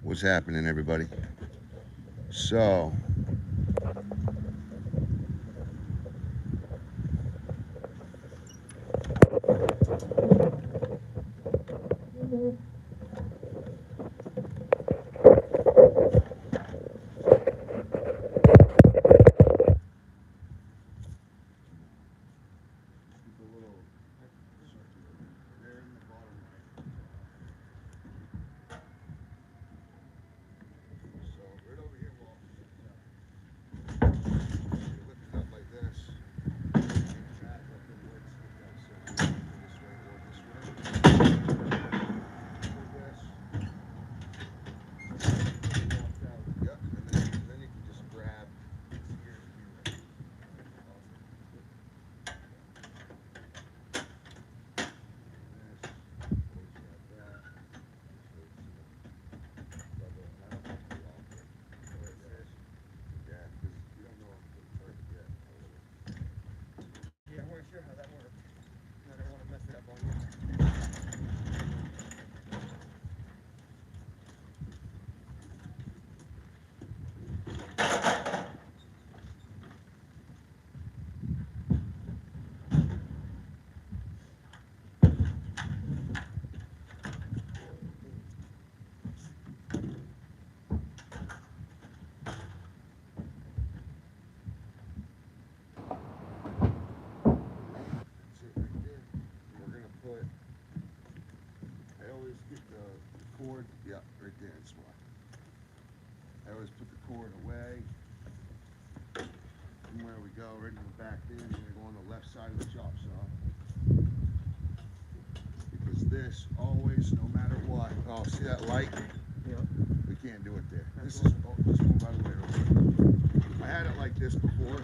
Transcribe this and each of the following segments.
What's happening, everybody? So, right over here, Walt. You lift it up like this. Track up the wood, stick out so this way or this way. Like this. Yep, and then you can just grab this here and here. Yeah, I weren't sure how that worked. And I don't want to mess it up on you. That's it right there. And we're gonna put. I always get the cord. Yeah, right there. That's why. I always put the cord away from where we go, right in the back there. We're gonna go on the left side of the chop saw. Because this always, no matter what. Oh, see that light? Yeah. We can't do it there. This is. Oh, let's move out of the way real quick. I had it like this before,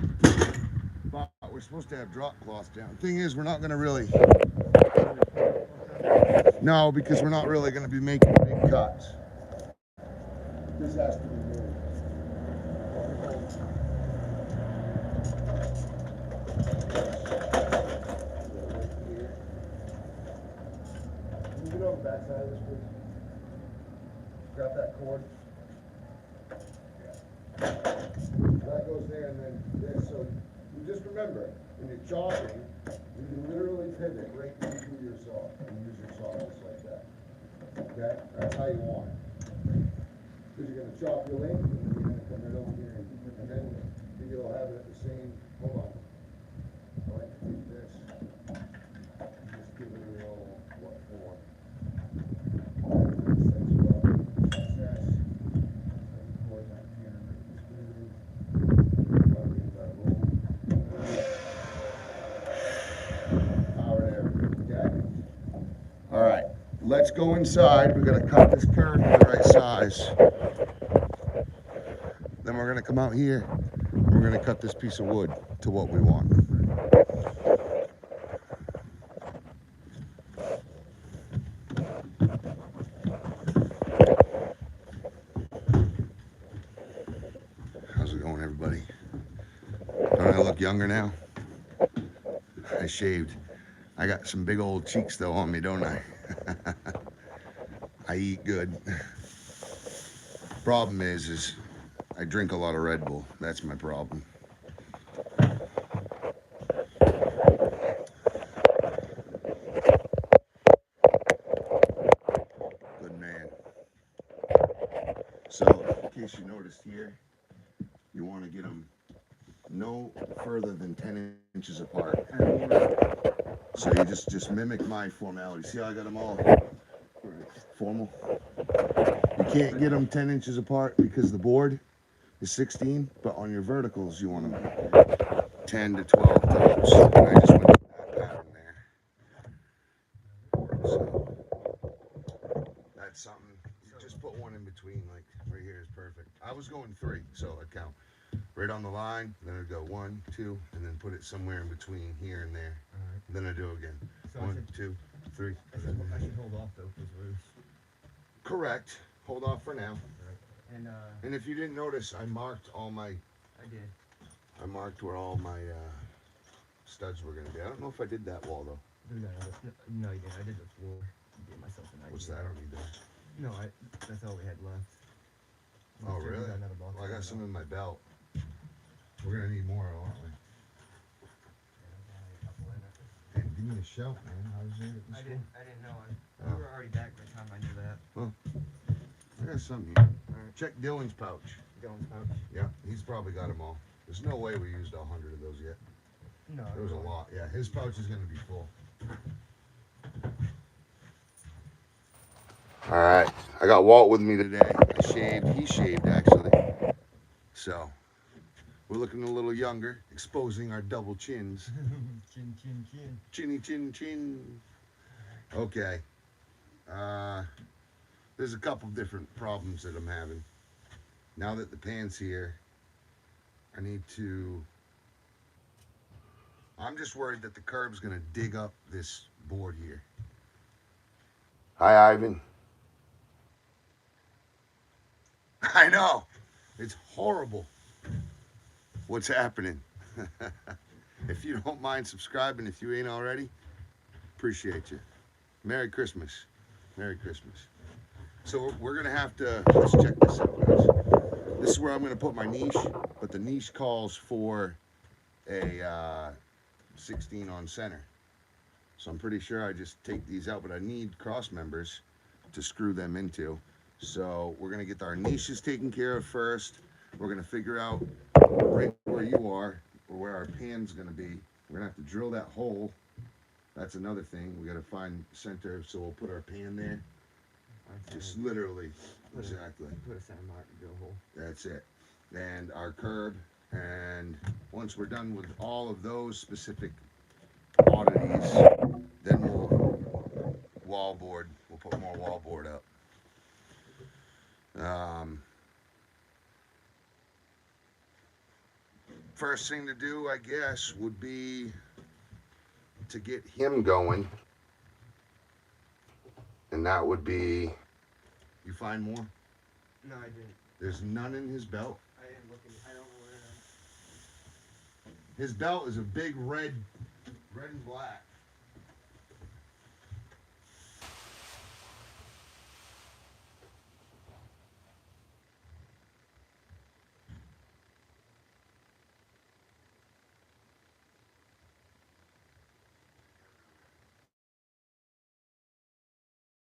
but we're supposed to have drop cloth down. Thing is, we're not gonna really. No, because we're not really gonna be making big cuts. This has to be moved. Can you get on the back side of this, please? Grab that cord. That goes there and then this. So you just remember, when you're chopping, you can literally pivot right into your saw and use your saw just like that. Okay? That's how you want it. Because you're going to chop your length and then you're going to come right over here and then you'll have it at the same. Hold on. I like to take this. Just give it a little what for. All right, let's go inside. We're gonna cut this curve to the right size. Then we're gonna come out here. We're gonna cut this piece of wood to what we want. How's it going, everybody? Don't I look younger now? I shaved. I got some big old cheeks though on me, don't I? I eat good. Problem is I drink a lot of Red Bull. That's my problem. Good man. So, in case you noticed here, you want to get them no further than 10 inches apart. So you just mimic my formality. See how I got them all formal? You can't get them 10 inches apart because the board is 16, but on your verticals you want them 10 to 12 tops. And I just went with that pattern there. So that's something. You just put one in between, like right here is perfect. I was going 3, so I'd count right on the line, then I'd go 1, 2, and then put it somewhere in between here and there. Then I do it again. So 1, 2, 3. I should hold off though, because we're. Correct. Hold off for now. And And if you didn't notice, I marked all my. I did. I marked where all my studs were gonna be. I don't know if I did that wall though. No, you didn't. I did the floor. I gave myself an idea. What's that? I don't need that. No, that's all we had left. Oh, really? Well, I got some in my belt. We're gonna need more, aren't we? Hey, give me a shout, man. How was it at school? I didn't know. We were already back by the time I knew that. Well, I got some here. Alright. Check Dylan's pouch. Dylan's pouch. Yeah, he's probably got them all. There's no way we used 100 of those yet. No. There was a lot. Yeah, his pouch is gonna be full. All right, I got Walt with me today. I shaved. He shaved actually. So we're looking a little younger, exposing our double chins. Chin, chin, chin. Chinny chin chin. Okay. There's a couple different problems that I'm having. Now that the pan's here, I'm just worried that the curb's gonna dig up this board here. Hi, Ivan. I know. It's horrible what's happening. If you don't mind subscribing, if you ain't already, appreciate you. Merry Christmas. Merry Christmas. So we're gonna have to, let's check this out, guys. This is where I'm gonna put my niche, but the niche calls for a 16 on center. So I'm pretty sure I just take these out, but I need cross members to screw them into. So we're gonna get our niches taken care of first. We're gonna figure out right where you are, or where our pan's gonna be. We're gonna have to drill that hole. That's another thing. We gotta find center, so we'll put our pan there. Just literally, exactly. Put a center mark and drill a hole. That's it. And our curb, and once we're done with all of those specific oddities, then we'll wallboard. We'll put more wallboard up. First thing to do, I guess, would be to get him going. And that would be, you find more? No, I didn't. There's none in his belt. I didn't look I don't know where. His belt is a big red and black.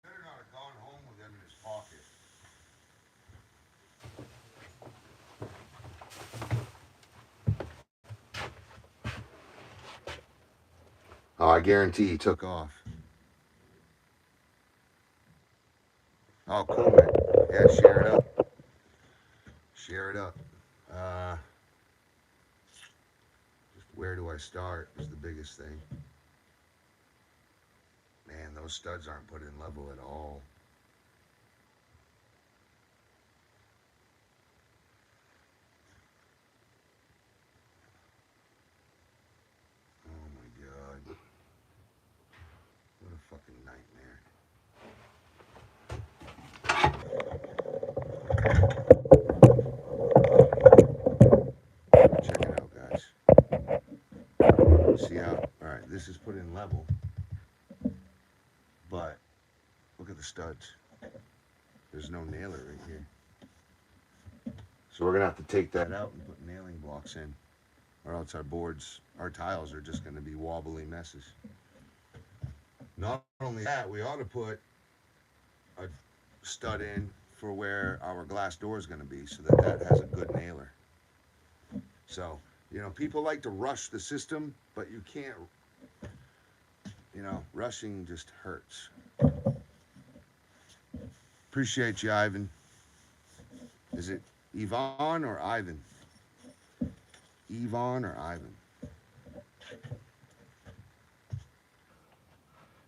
Better not have gone home with them in his pocket. Oh, I guarantee he took off. Oh, cool, man. Yeah, share it up. Share it up. Just where do I start is the biggest thing. Man, those studs aren't put in level at all. Oh my God. What a fucking nightmare. Check it out, guys. See how, alright, this is put in level. But look at the studs. There's no nailer right here. So we're gonna have to take that out and put nailing blocks in, or else our boards, our tiles are just gonna be wobbly messes. Not only that, we ought to put a stud in for where our glass door is gonna be, so that that has a good nailer. So, you know, people like to rush the system, but you can't, you know, rushing just hurts. Appreciate you, Ivan. Is it Yvonne or Ivan? Yvonne or Ivan?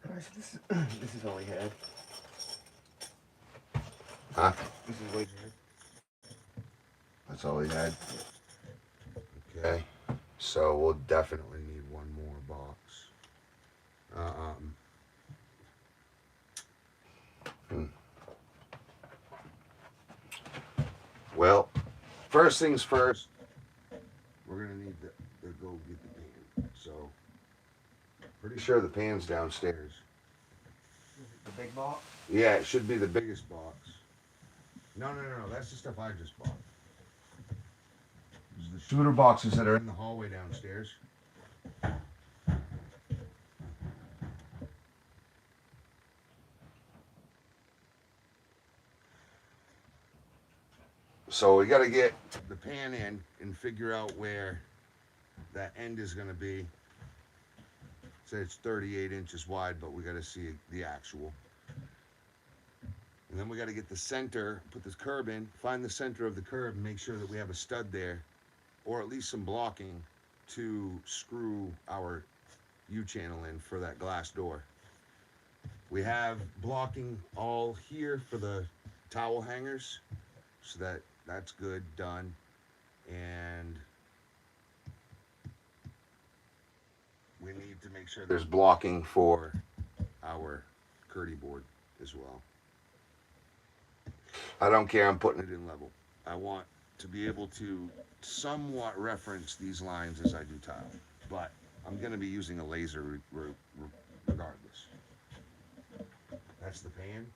Gosh, this is all he had. Huh? This is what he had. That's all he had? Okay. So we'll definitely need one more box. Well, first things first, we're gonna need to go get the pan. So, pretty sure the pan's downstairs. The big box? Yeah, it should be the biggest box. No, that's the stuff I just bought. This is the Schluter boxes that are in the hallway downstairs. So we got to get the pan in and figure out where that end is going to be. Say it's 38 inches wide, but we got to see the actual. And then we got to get the center, put this curb in, find the center of the curb, and make sure that we have a stud there, or at least some blocking to screw our U-channel in for that glass door. We have blocking all here for the towel hangers, so that's good, done. And we need to make sure there's blocking for our Kerdi board as well. I don't care, I'm putting it in level. I want to be able to somewhat reference these lines as I do tile, but I'm going to be using a laser regardless. That's the pan.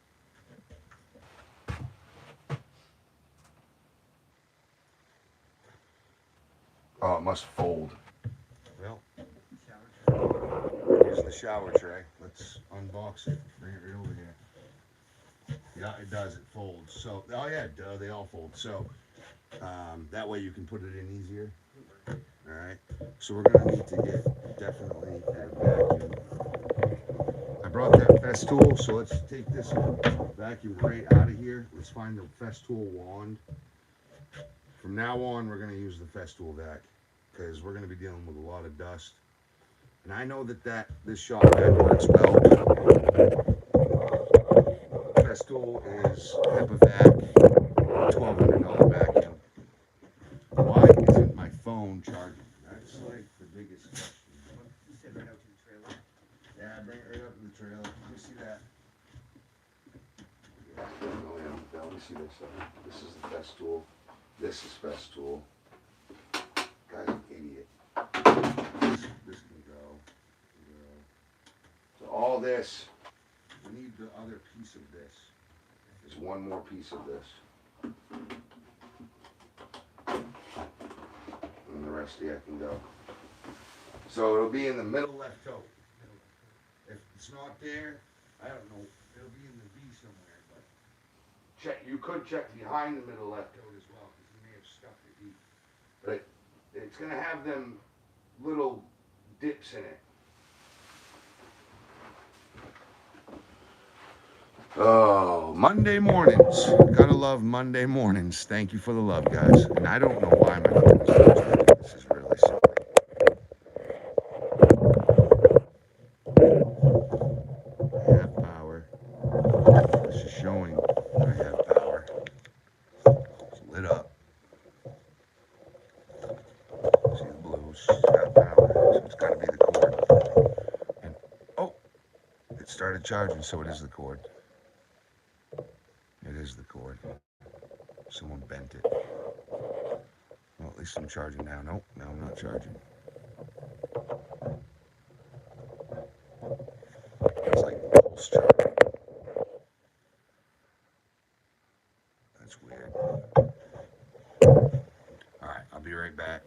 Oh, it must fold. Well, here's the shower tray. Let's unbox it. Bring it right over here. Yeah, it does. It folds. So, oh yeah, duh, they all fold. So, that way you can put it in easier. All right. So we're gonna need to get definitely a vacuum. I brought that Festool, so let's take this vacuum right out of here. Let's find the Festool wand. From now on, we're gonna use the Festool vac because we're gonna be dealing with a lot of dust. And I know that this shop vac works well. Festool is HEPA vac, $1,200 vacuum. Why isn't my phone charging? That's like the biggest question. You said right out to the trailer. Yeah, bring it right up in the trailer. Let me see that. Yeah, let me see this. This is the Festool. This is Festool. Guy's an idiot. This can go. So all this, we need the other piece of this. There's one more piece of this. And the rest of it can go. So it'll be in the middle left toe. If it's not there, I don't know. It'll be in the V somewhere, but check. You could check behind the middle left toe as well, because you may have stuffed it deep. But it's gonna have them little dips in it. Oh, Monday mornings. Gotta love Monday mornings. Thank you for the love, guys. And I don't know why my phone is not charging. This is really silly. I have power. This is showing that I have power. It's lit up. See the blue? It's got power. So it's gotta be the cord. And oh, it started charging, so it is the cord. It is the cord. Someone bent it. Well, at least I'm charging now. Nope, now I'm not charging. It's like pulse charging. That's weird. Alright, I'll be right back.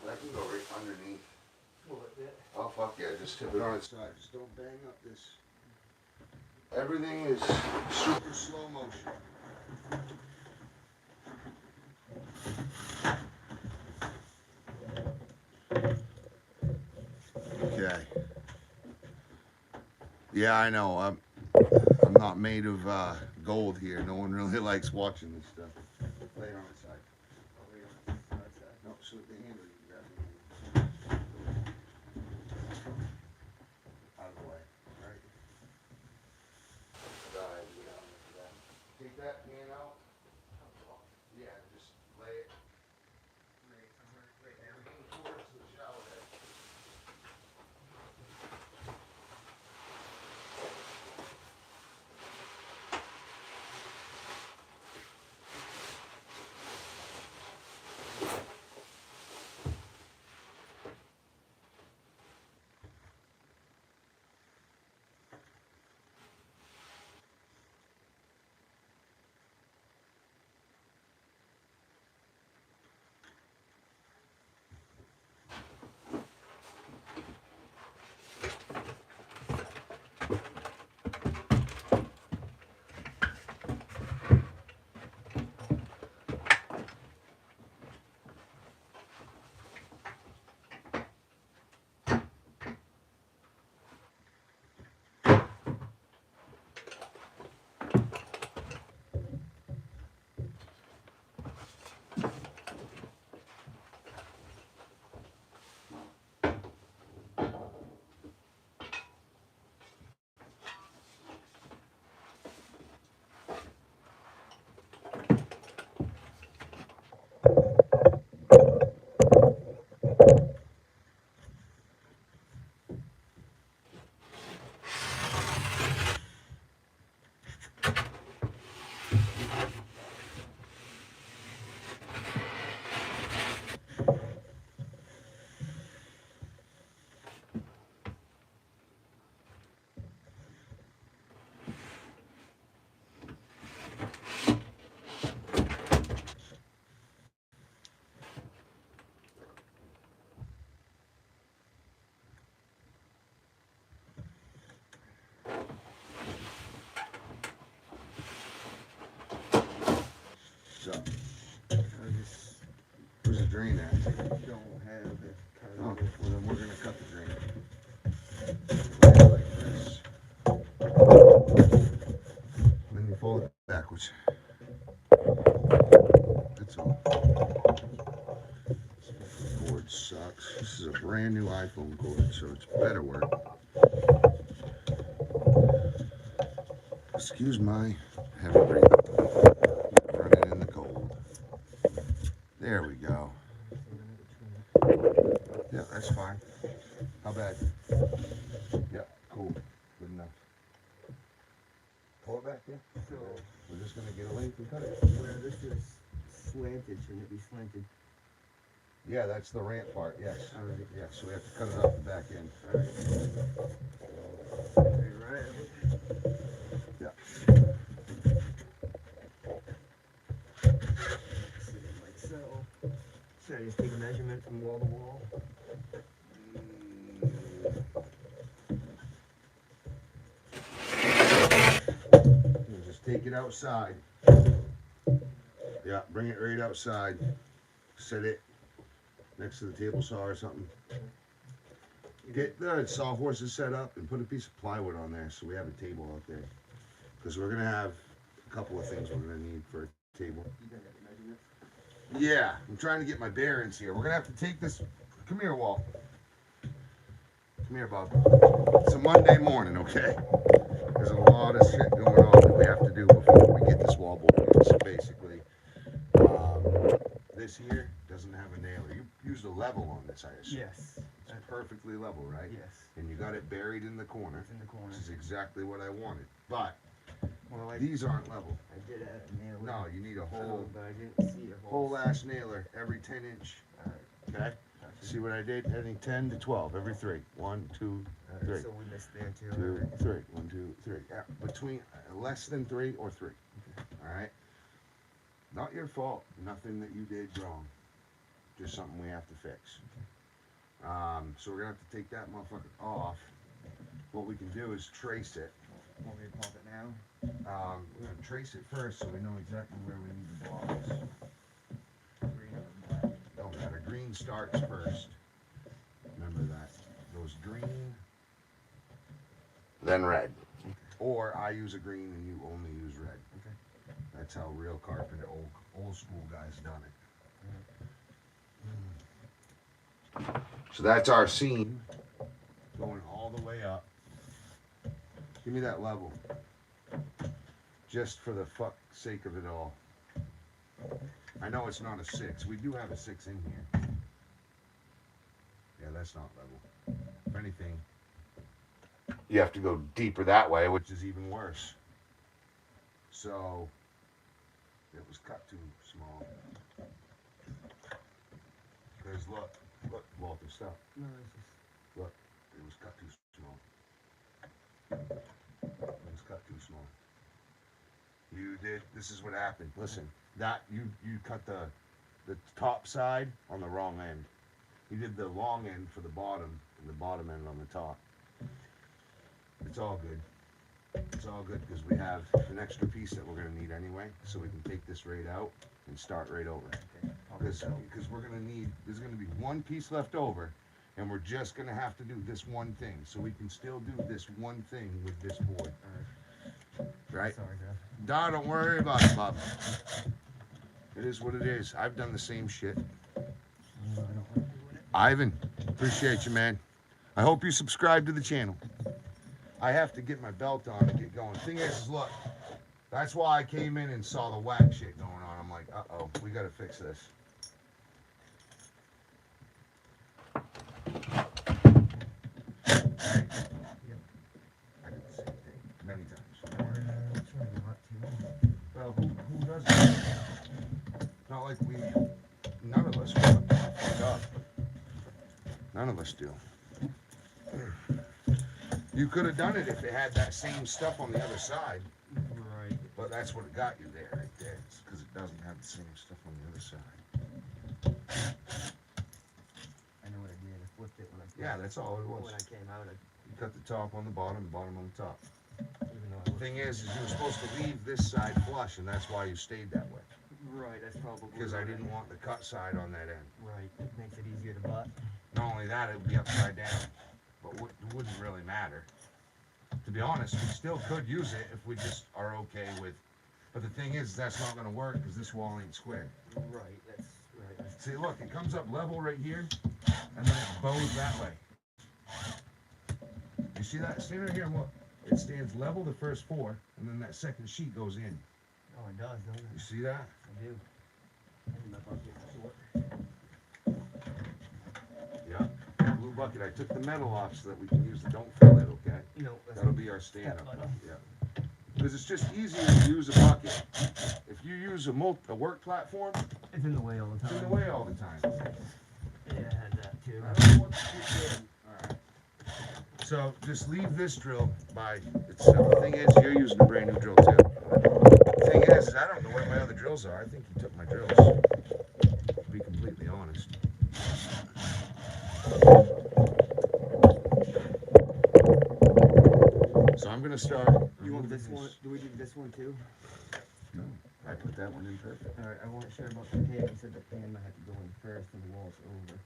That can go right underneath. Will it fit? Oh fuck yeah, just tip it on its side. Just don't bang up this. Everything is super slow motion. Okay. Yeah, I know. I'm not made of gold here. No one really likes watching this stuff. Lay it on its side. I'll lay it on the side side. No, so with the handle you can grab the handle. Out of the way. Right. Take that pan out. Yeah, just lay it. Right down. Lean towards the shower head. drain at? I don't have it. Oh, well then we're gonna cut the drain. Lay it like this. Then you fold it backwards. That's all. This board sucks. This is a brand new iPhone cord, so it's better work. Excuse my heavy breathing. Running in the cold. There we go. Yeah, that's fine. How bad? Yeah, cool. Good enough. Pull it back there. So We're just gonna get a length and cut it. where this is slanted, shouldn't it be slanted? Yeah, that's the ramp part, yes. All right. Yeah, so we have to cut it off the back end. All right. Yeah. Like so. Should I just take a measurement from wall to wall? You just take it outside. Yeah, bring it right outside. Set it next to the table saw or something. Get the sawhorses set up and put a piece of plywood on there so we have a table out there. Because we're gonna have a couple of things we're gonna need for a table. You got the measurements? Yeah, I'm trying to get my bearings here. We're gonna have to take this. Come here, Walt. Come here, Bob. It's a Monday morning, okay? There's a lot of shit going on that we have to do before we get this wallboard in. So basically, this here doesn't have a nailer. You used a level on this, I assume. Yes. It's perfectly level, right? Yes. And you got it buried in the corner. It's in the corner. Which is exactly what I wanted. But Well, these aren't level. I did add a nail. No, you need a whole but I didn't see a whole ass nailer every 10 inch. Alright. Okay? See what I did? Heading 10 to 12 every 3. 1, 2, 3. So we missed there too. 2, 3. 1, 2, 3. Yeah, between less than 3 or 3. All right. Not your fault. Nothing that you did wrong. Just something we have to fix. So we're gonna have to take that motherfucker off. What we can do is trace it. Want me to pop it now? We're gonna trace it first so we know exactly where we need the blocks. Green or black? Don't matter. Green starts first. Remember that. Goes green, then red. Or I use a green and you only use red. Okay. That's how real carpenter, old school guys done it. So that's our seam going all the way up. Give me that level. Just for the fuck sake of it all. I know it's not a 6. We do have a 6 in here. Yeah, that's not level. If anything, you have to go deeper that way, which is even worse. So, it was cut too small. Because look, Walter, stop. No, it's just. Look, it was cut too small. It was cut too small. You did, this is what happened. Listen, that, you cut the top side on the wrong end. You did the long end for the bottom and the bottom end on the top. It's all good. It's all good because we have an extra piece that we're gonna need anyway, so we can take this right out and start right over. Okay. Because we're gonna need, there's gonna be one piece left over, and we're just gonna have to do this one thing, so we can still do this one thing with this board, right? Sorry, Dad. Nah, don't worry about it, Bob. It is what it is. I've done the same shit. I don't like doing it. Ivan, appreciate you, man. I hope you subscribe to the channel. I have to get my belt on and get going. Thing is, look, that's why I came in and saw the whack shit going on. I'm like, uh-oh, we gotta fix this. Hey. I did the same thing many times. Try not to. Well, who does that? Not like we, none of us want to fuck up. None of us do. You could have done it if it had that same stuff on the other side, Right. but that's what got you there, right there. It's because it doesn't have the same stuff on the other side. I know what I did. I flipped it when I Yeah, that's all it was. when I came out. You cut the top on the bottom, bottom on the top. Even though The thing is you were supposed to leave this side flush, and that's why you stayed that way. right, I that's probably because I right. didn't want the cut side on that end. Right, it makes it easier to butt. Not only that, it would be upside down, but it wouldn't really matter. To be honest, we still could use it if we just are okay with. But the thing is, that's not going to work because this wall ain't square. Right, that's right. See, look, it comes up level right here, and then it bows that way. You see that? Stand right here and look. It stands level the first four, and then that second sheet goes in. Oh, it does, doesn't You it? see that? I do. And my bucket short. Yeah. Blue bucket. I took the metal off so that we can use the don't fill it, okay? No, that's That'll be our stand that up. button. Yeah. Because it's just easier to use a bucket. If you use a work platform, It's in the way all the it's time. in the way all the time. Yeah, I had that too. I don't know what to keep doing. Alright. So just leave this drill by itself. The thing is, you're using a brand new drill too. The thing is I don't know where my other drills are. I think he took my drills. To be completely honest. So I'm gonna start. You want removing this one? Do we do this one too? No, I put that one in perfect. Alright, I wasn't sure about the pan. You said the pan might have to go in first and the wall's over.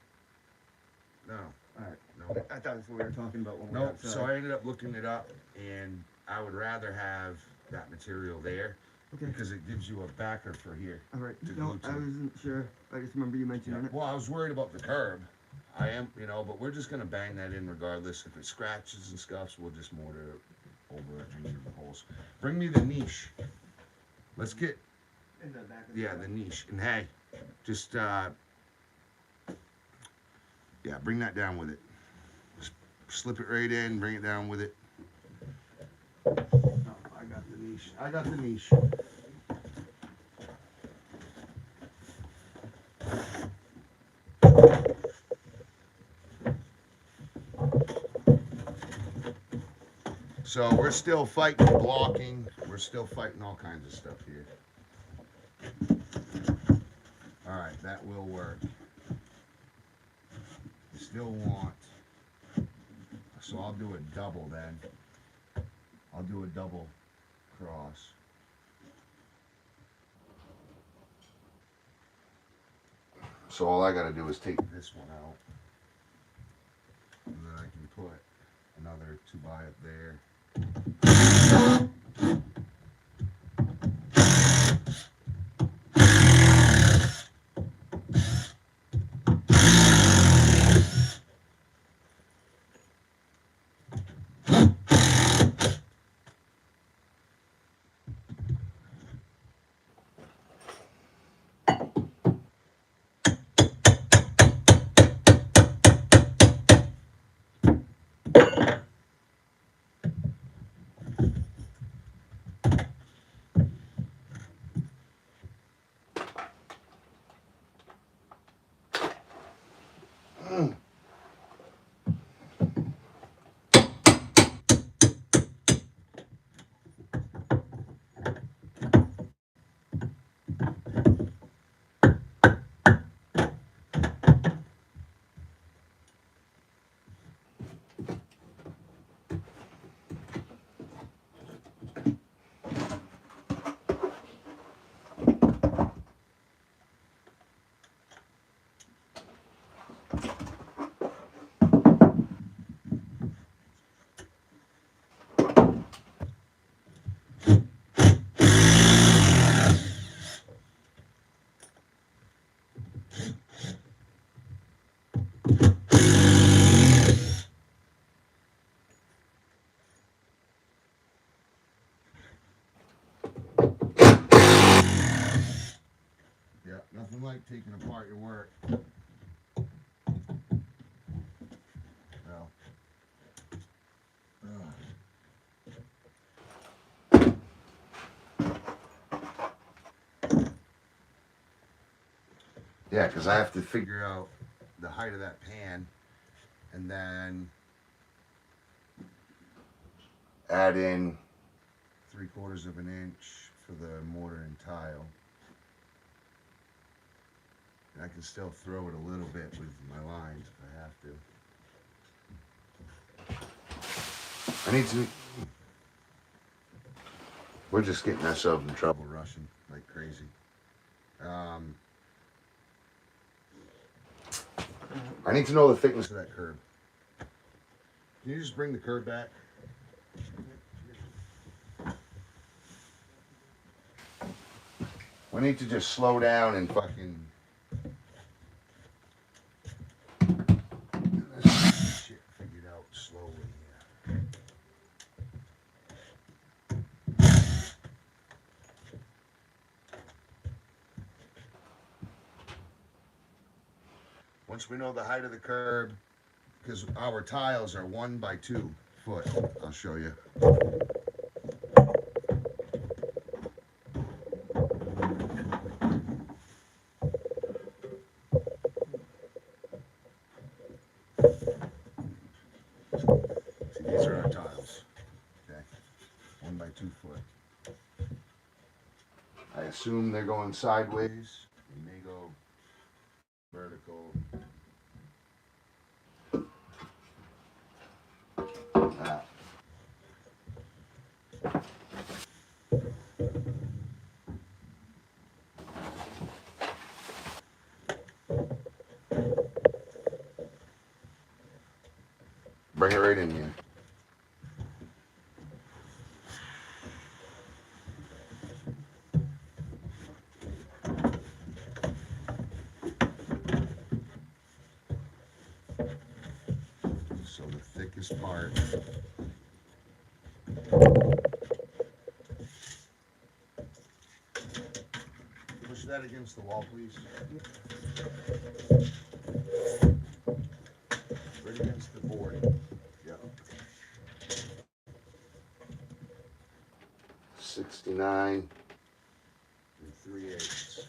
No, Alright. no. I thought that's what we were talking about when we were No, outside. so I ended up looking it up, and I would rather have that material there Okay. because it gives you a backer for here. Alright. to No, glue to. I wasn't sure. I just remember you mentioning it. Well, I was worried about the curb. I am, but we're just gonna bang that in regardless. If it scratches and scuffs, we'll just mortar it over it and leave the holes. Bring me the niche. Let's get, In the back of yeah, the niche. And hey, just, yeah, bring that down with it. Slip it right in, bring it down with it. Oh, I got the niche. I got the niche. So we're still fighting blocking. We're still fighting all kinds of stuff here. All right, that will work. You still want, so I'll do a double then. I'll do a double cross. So all I gotta do is take this one out. And then I can put another 2x up there. Yeah, nothing like taking apart your work. Well. Yeah, because I have to figure out the height of that pan and then add in 3/4 of an inch for the mortar and tile. And I can still throw it a little bit with my lines if I have to. I need to. We're just getting ourselves in trouble rushing like crazy. I need to know the thickness of that curb. Can you just bring the curb back? We need to just slow down and fucking get this shit figured out slowly here. Once we know the height of the curb, because our tiles are 1 by 2 foot, I'll show you. See, these are our tiles, okay? 1 by 2 foot. I assume they're going sideways. They may go vertical. That. Bring it right in here. So the thickest part. Push that against the wall, please. Right against the board. Yep. 69 3/8.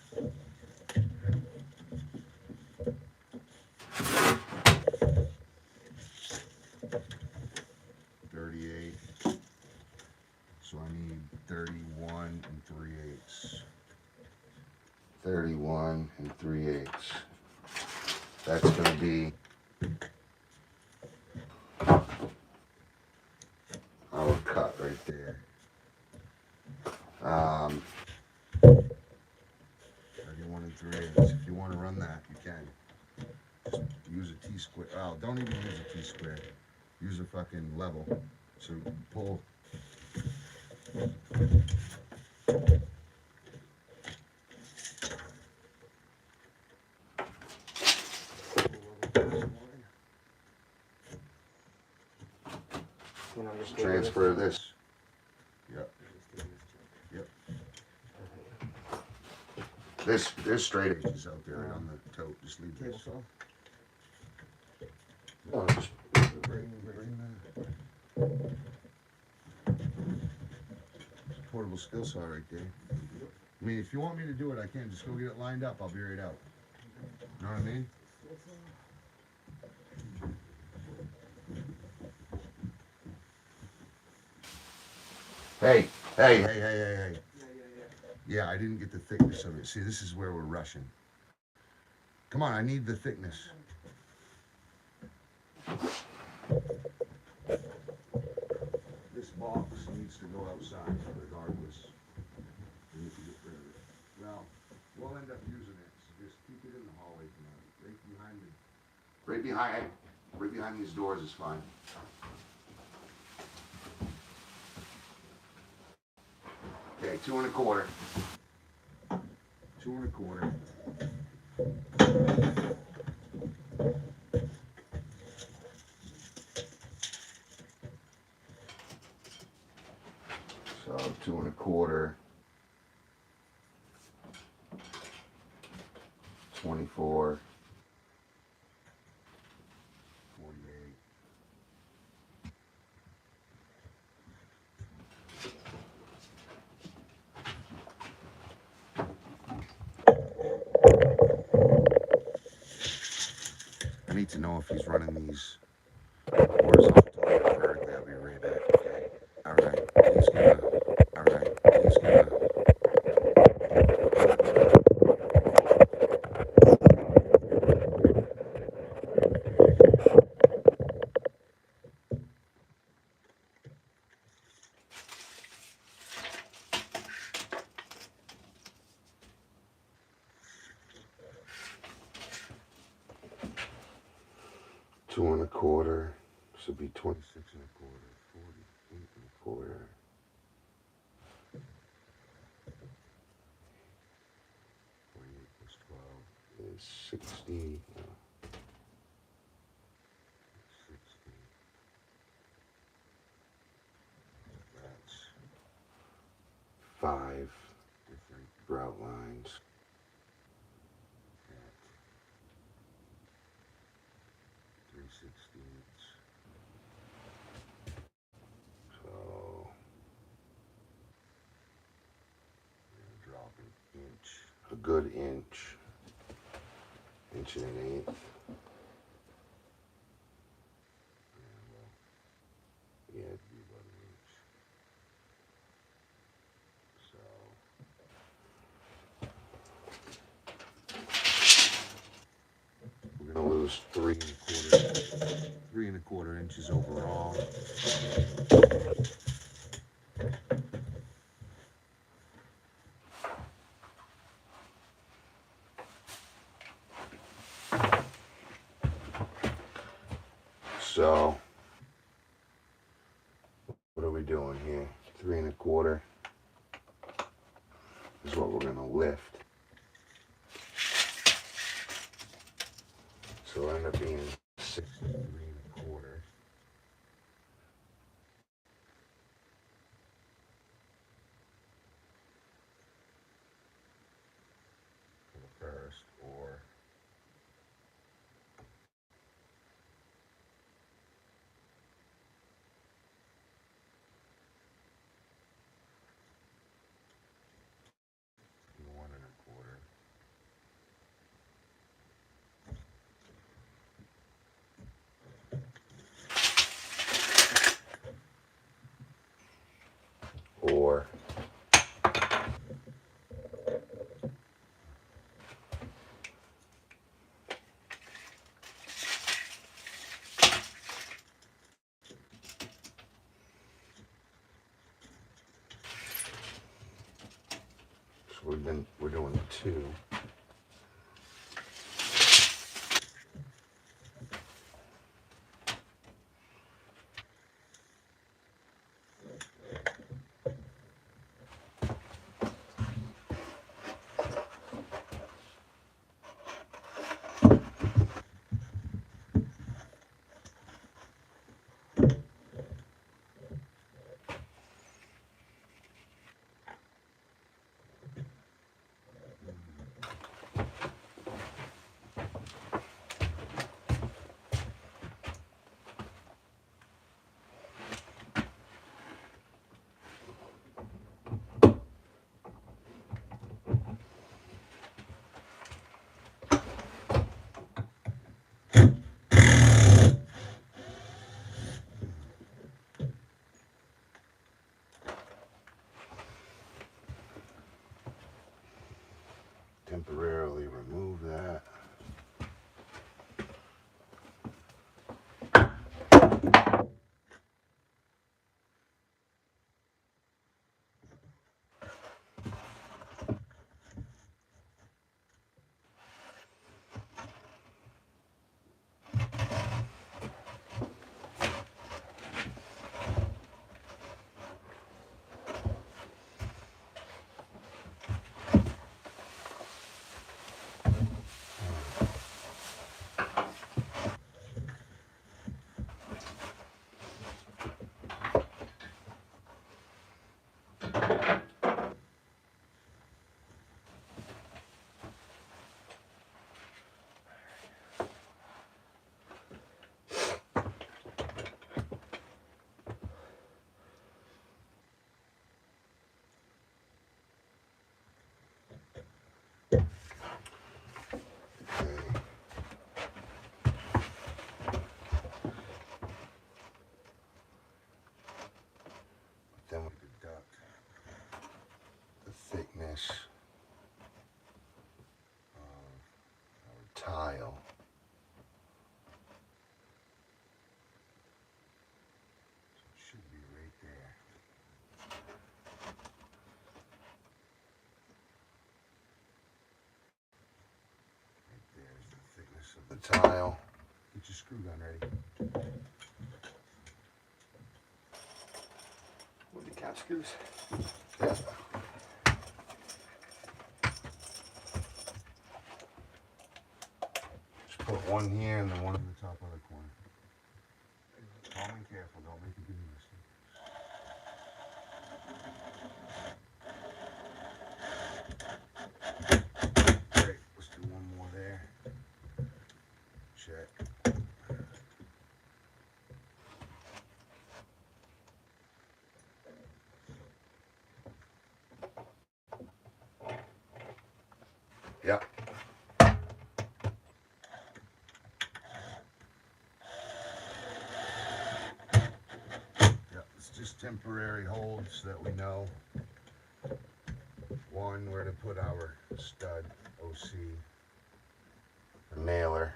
So I need 31 3/8. 31 3/8. That's going to be our cut right there. 31 3/8. If you want to run that, you can. Just use a T-square. Oh, don't even use a T-square. Use a fucking level. So pull. Just transfer this. Yep. Yep. There's straight edges out there right on the tote. Just leave this. Oh, just bring that. Portable skill saw right there. I mean, if you want me to do it, I can. Just go get it lined up. I'll be right out. You know what I mean? Hey. Yeah, I didn't get the thickness of it. See, this is where we're rushing. Come on, I need the thickness. This box needs to go outside regardless. We need to get rid of it. Well, we'll end up using it, so just keep it in the hallway tonight. Right behind these doors is fine. Okay, 2 1/4. 2 1/4. So 2 1/4. 24. 48. I need to know if he's running these horizontally or vertically. I'll be right back, okay? Alright, he's gonna. 2 1/4. This would be 26 1/4, 48 1/4. 48 plus 12 is 60. 60. That's 5 different grout lines at 3/16. So we're gonna drop an inch, a good inch, inch and an eighth. Yeah, it'd be about an inch. So we're gonna lose 3 1/4 inches overall. So what are we doing here? 3 1/4 is what we're gonna lift. So it'll end up being 63 1/4. For the first, or one and a quarter. Or so we're doing 2. Temporarily remove that. Then we deduct the thickness of our tile. So it should be right there. Right there is the thickness of the tile. Get your screw gun ready. With the cap screws. Yeah. Just put one here and then one in the top of the corner. Calm and careful, don't make a big mistake. Great, let's do one more there. Check. Yep. Yep, it's just temporary hold so that we know, one, where to put our stud OC nailer.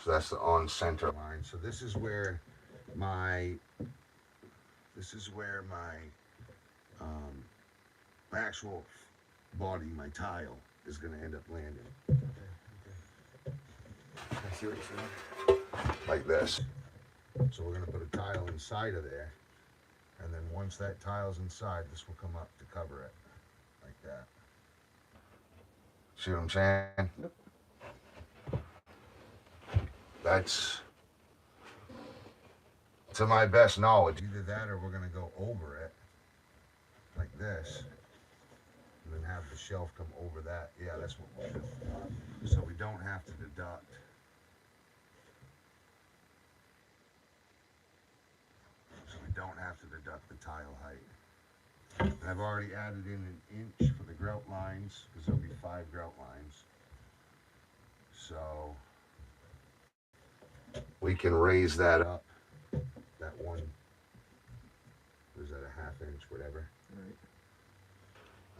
So that's the on center line. So this is where my my actual body, my tile, is going to end up landing. I see what you're saying. Like this. So we're going to put a tile inside of there, and then once that tile's inside, this will come up to cover it, like that. See what I'm saying? Yep. That's, to my best knowledge, either that or we're going to go over it, like this, and then have the shelf come over that. Yeah, that's what we'll do. So we don't have to deduct. So we don't have to deduct the tile height. And I've already added in an inch for the grout lines, because there'll be 5 grout lines. So we can raise that up, that one, what is that, a 1/2 inch, whatever. Right.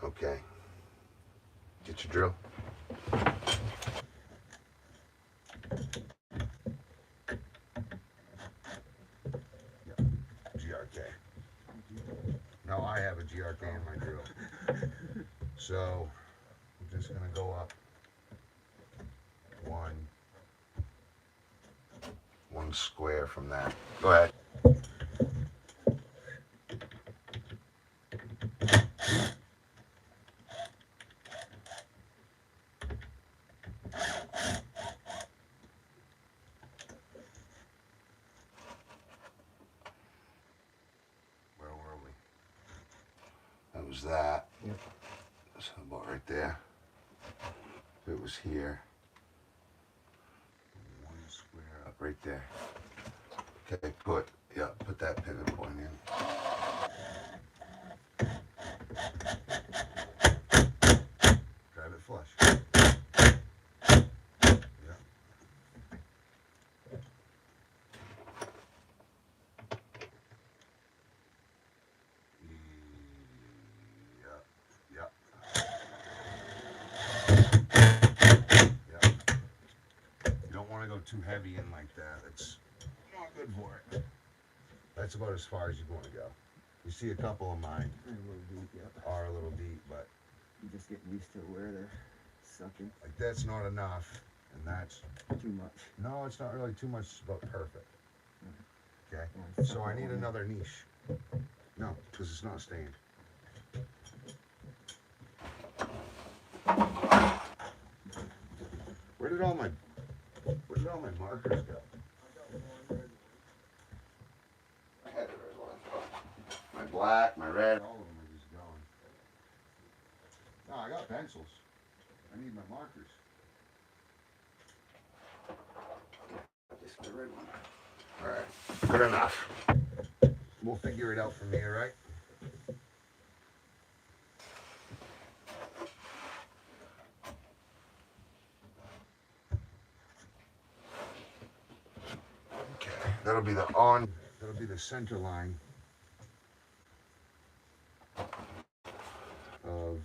Okay. Get your drill. Yep. GRK. Now I have a GRK in my drill. So I'm just gonna go up one square from that. Go ahead. Where were we? That was that. Yep. That's about right there. If it was here. One square up right there. Okay, put that pivot point in. Drive it flush. Yeah. Yep. You don't want to go too heavy in like that. It's not good for it. That's about as far as you want to go. You see a couple of mine A little deep, yep. are a little deep, but You just get used to where they're sucking. like that's not enough, and that's, Too much. no, it's not really too much, it's about perfect. Okay, Yeah, so I need another niche. No, because it's not stained. Where did all my markers go? I had the red one. My black, my red, all of them are just gone. No, I got pencils. I need my markers. Just the red one. All right, good enough. We'll figure it out from here, right? Okay, that'll be the center line of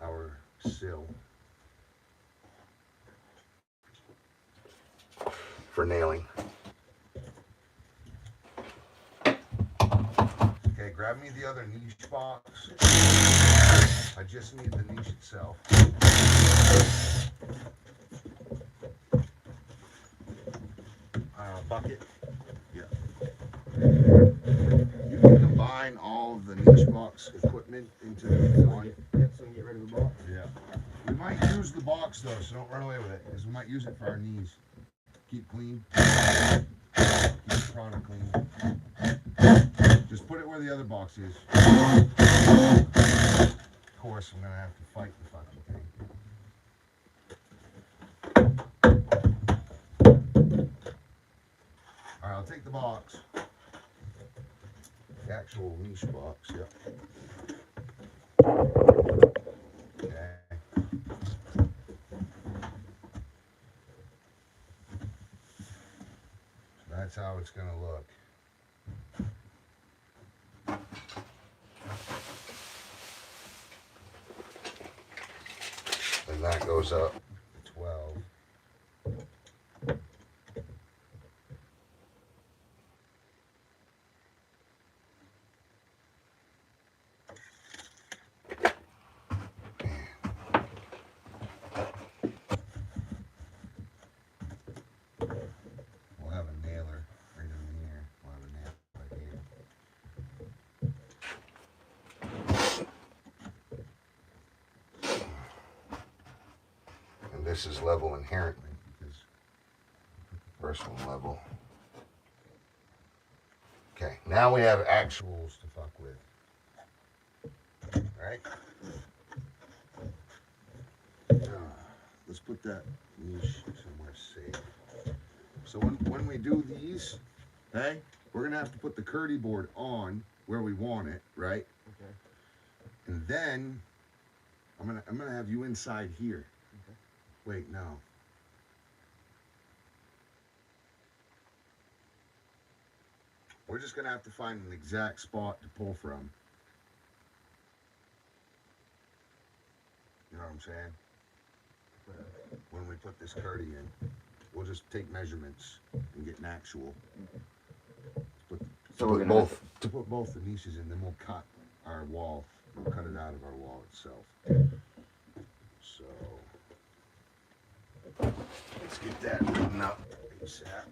our sill. for nailing. Okay, grab me the other niche box. I just need the niche itself. Bucket. Yeah. You can combine all of the niche box equipment into one. Yep, so we can get rid of the box. Yeah. We might use the box though, so don't run away with it, because we might use it for our knees. Keep clean. Keep the product clean. Just put it where the other box is. Of course, I'm gonna have to fight the fucking thing. Alright, I'll take the box. The actual niche box, yep. Okay. So that's how it's gonna look. And that goes up to 12. We'll have a nailer right in here. We'll have a nail right here. And this is level inherently because first one level. Okay, now we have actuals to fuck with. Right? Let's put that niche somewhere safe. So when we do these, hey, we're gonna have to put the Kerdi board on where we want it, right? Okay. And then I'm gonna have you inside here. Okay. Wait, no. We're just gonna have to find an exact spot to pull from. You know what I'm saying? When we put this Kerdi in, we'll just take measurements and get an actual. So we're gonna To put both the niches in, then we'll cut our wall. We'll cut it out of our wall itself. So let's get that written up ASAP.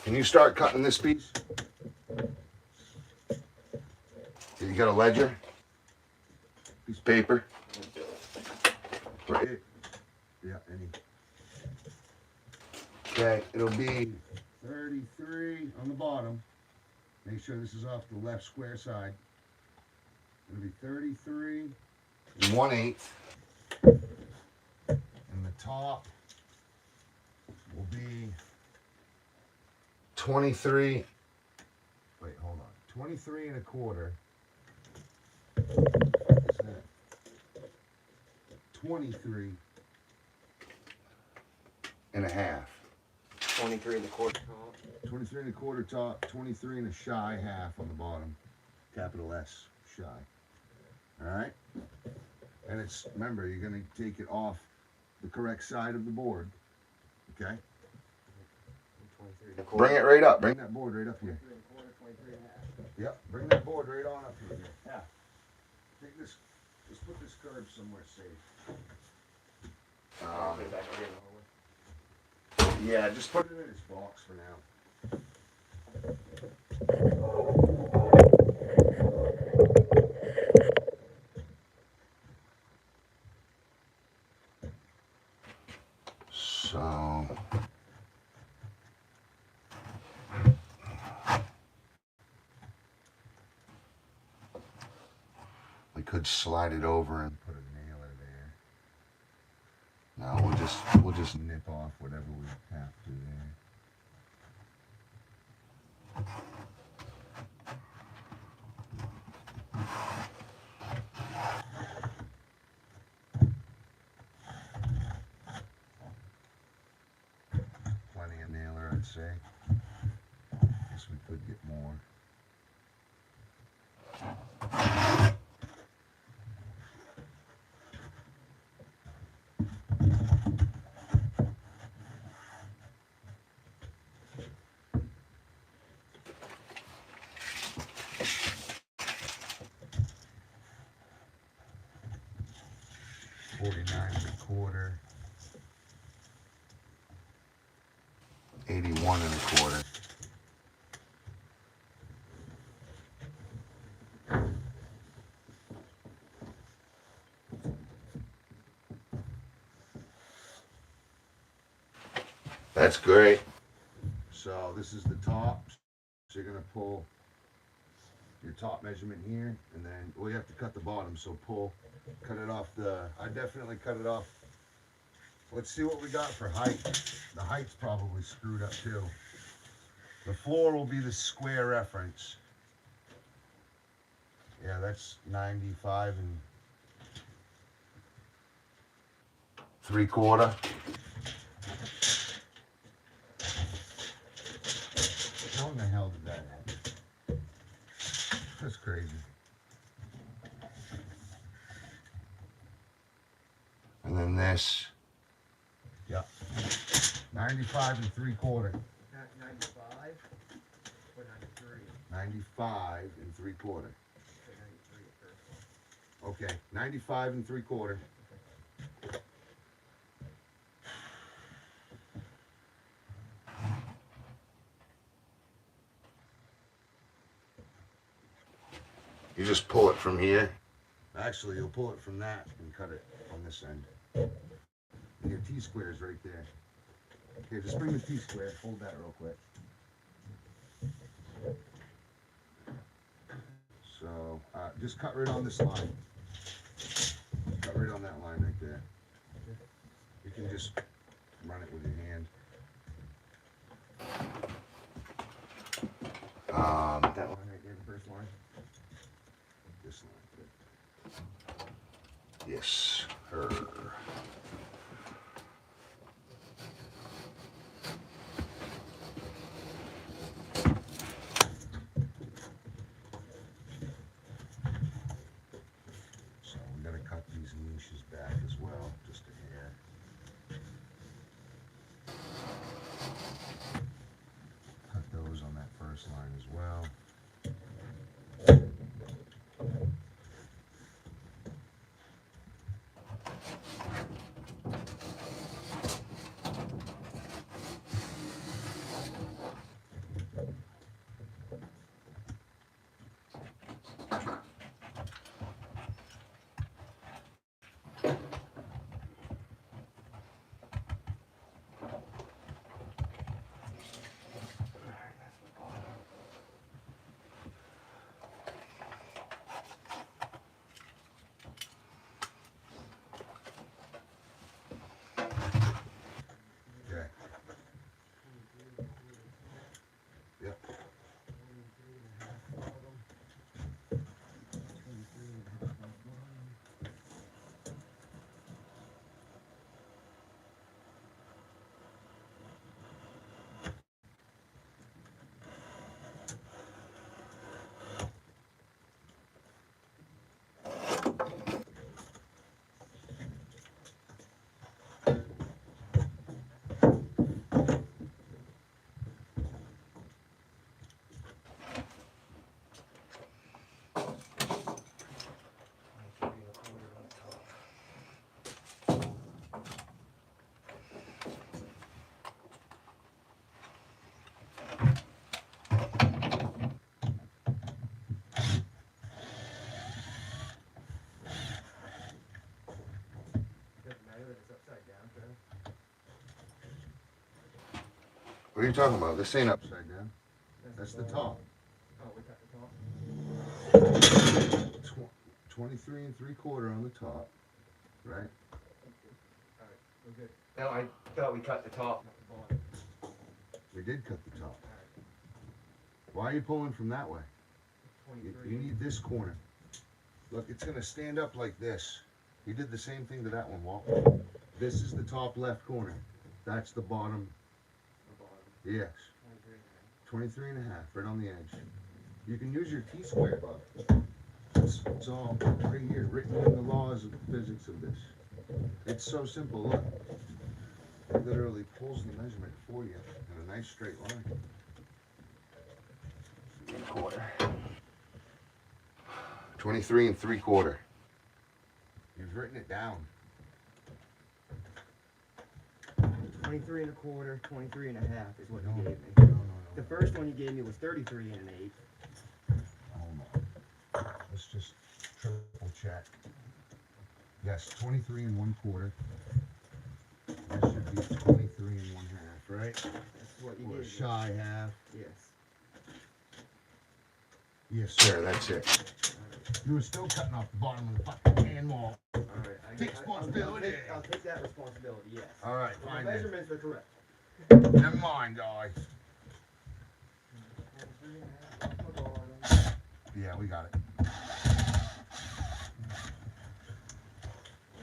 Can you start cutting this piece? You got a ledger? Piece of paper? Right. Yeah, any. Okay, it'll be 33 on the bottom. Make sure this is off the left square side. It'll be 33 1/8. And the top will be 23. Wait, hold on. 23 1/4. What's that? 23 1/2. 23 1/4 top. 23 1/4 top, 23 1/2 on the bottom. Capital S, shy. Alright? And it's, remember, you're going to take it off the correct side of the board. Okay? 23 1/4. Bring it right up. Bring that board right up here. 23 1/4, 23 1/2. Yep, bring that board right on up here. Yeah. Take this, let's put this curve somewhere safe. Put it back here in the hallway. Yeah, just put it in its box for now. So we could slide it over and put a nailer there. No, we'll just nip off whatever we have to there. Plenty of nailer, I'd say. Guess we could get more. 49 1/4. 81 1/4. That's great. So this is the top. So you're gonna pull your top measurement here, and then well, you have to cut the bottom. So cut it off I definitely cut it off. Let's see what we got for height. The height's probably screwed up too. The floor will be the square reference. Yeah, that's 95 3/4. How in the hell did that happen? That's crazy. And then this. Yep. 95 3/4. 95 or 93? 95 3/4. So 93 at first. Okay, 95 3/4. You just pull it from here. Actually, you'll pull it from that and cut it on this end. And your T-square is right there. Here, just bring the T-square. Hold that real quick. So, just cut right on this line. Cut right on that line right there. You can just run it with your hand. That line right there, the first line? This line. Yes, her. So we gotta cut these niches back as well, just a hair. Cut those on that first line as well. Okay. Yep. Doesn't matter that it's upside down, Trev. What are you talking about? This ain't upside down. That's the top. Oh, we cut the top? 23 3/4 on the top, right? Alright, we're good. No, I thought we cut the top, not the bottom. We did cut the top. Alright, Why are you pulling from that way? You 23. need this corner. Look, it's gonna stand up like this. You did the same thing to that one, Walt. This is the top left corner. That's the bottom. The bottom. Yes. 23. 23 1/2, right on the edge. You can use your T-square, bud. It's all right here, written in the laws of physics of this. It's so simple, look. It literally pulls the measurement for you in a nice straight line. 3/4. 23 3/4. You've written it down. 23 and a quarter, 23 and a half is what No, you no, gave me. no, no. The first one you gave me was 33 and an eighth. Hold on. Let's just triple check. Yes, 23 and 1/4. That should be 23 and 1/2, right? That's what you Or gave me. shy half. Yes. Yes, sir, that's it. You were still cutting off the bottom of the fucking hand wall. All right. Take responsibility. I'll take that responsibility, yes. All right, My fine then. measurements are correct. Never mind, guys. 23 and a half off my bottom. Yeah, we got it.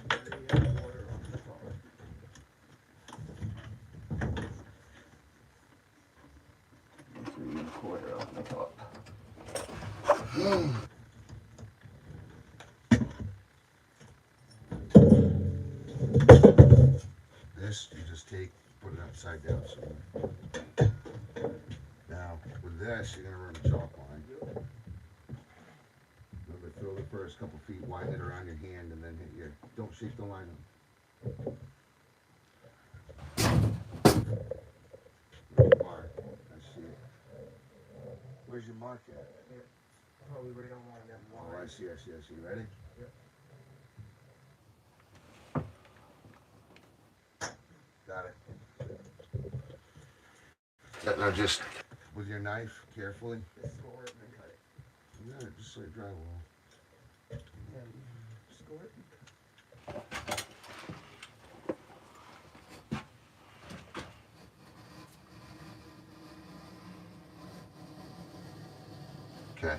23 and a quarter off the top. Three and a quarter off the top. This, you just take, put it upside down somewhere. Now, with this, you're gonna run a chalk line. Remember, throw the first couple feet, wind it around your hand, and then hit your, don't shake the line up. Where's your mark? I see it. Where's your mark at? Probably right on that Oh, line. I see. Ready? Yep. Got it. Now just, with your knife, carefully. Just score it and then cut it. Yeah, just like drywall. And score it. Okay.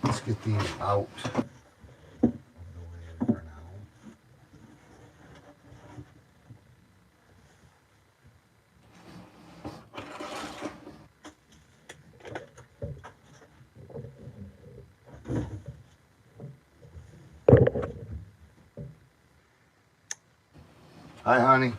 Let's get these out of the way for now. Hi, honey.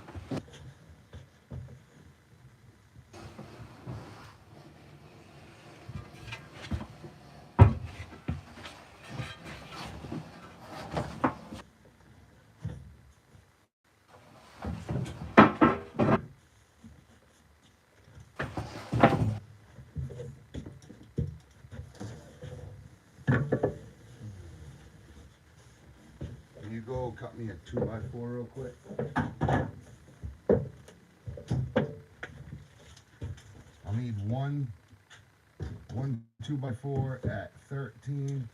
Can you go cut me a 2x4 real quick? I'll need one 2x4 at 13.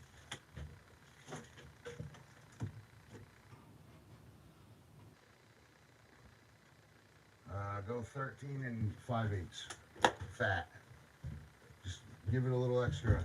Go 13 and 5/8 fat. Just give it a little extra.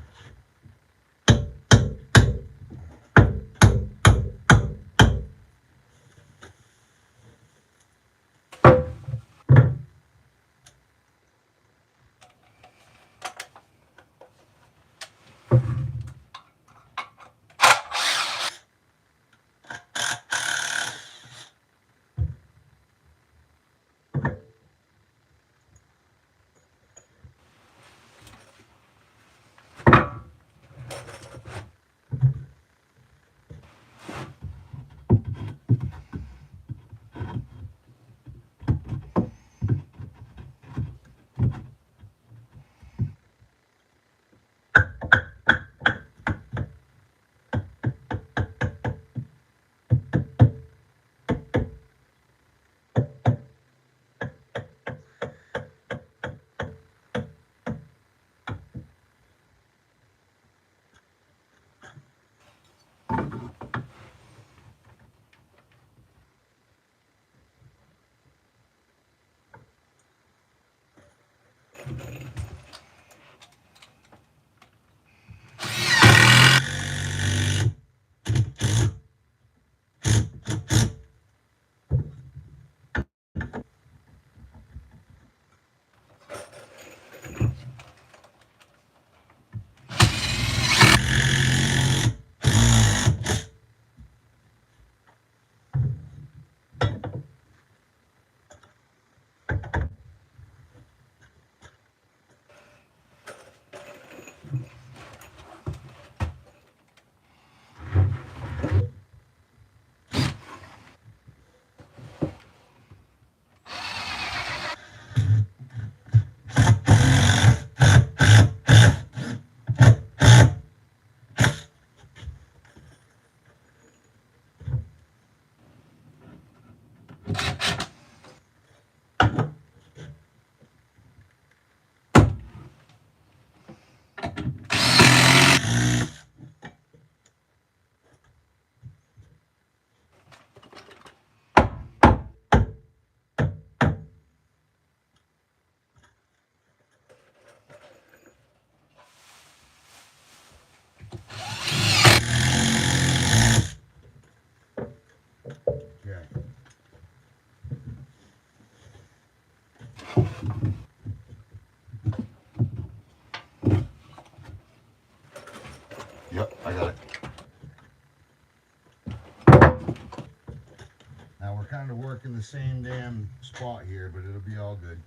kind of working the same damn spot here, but it'll be all good.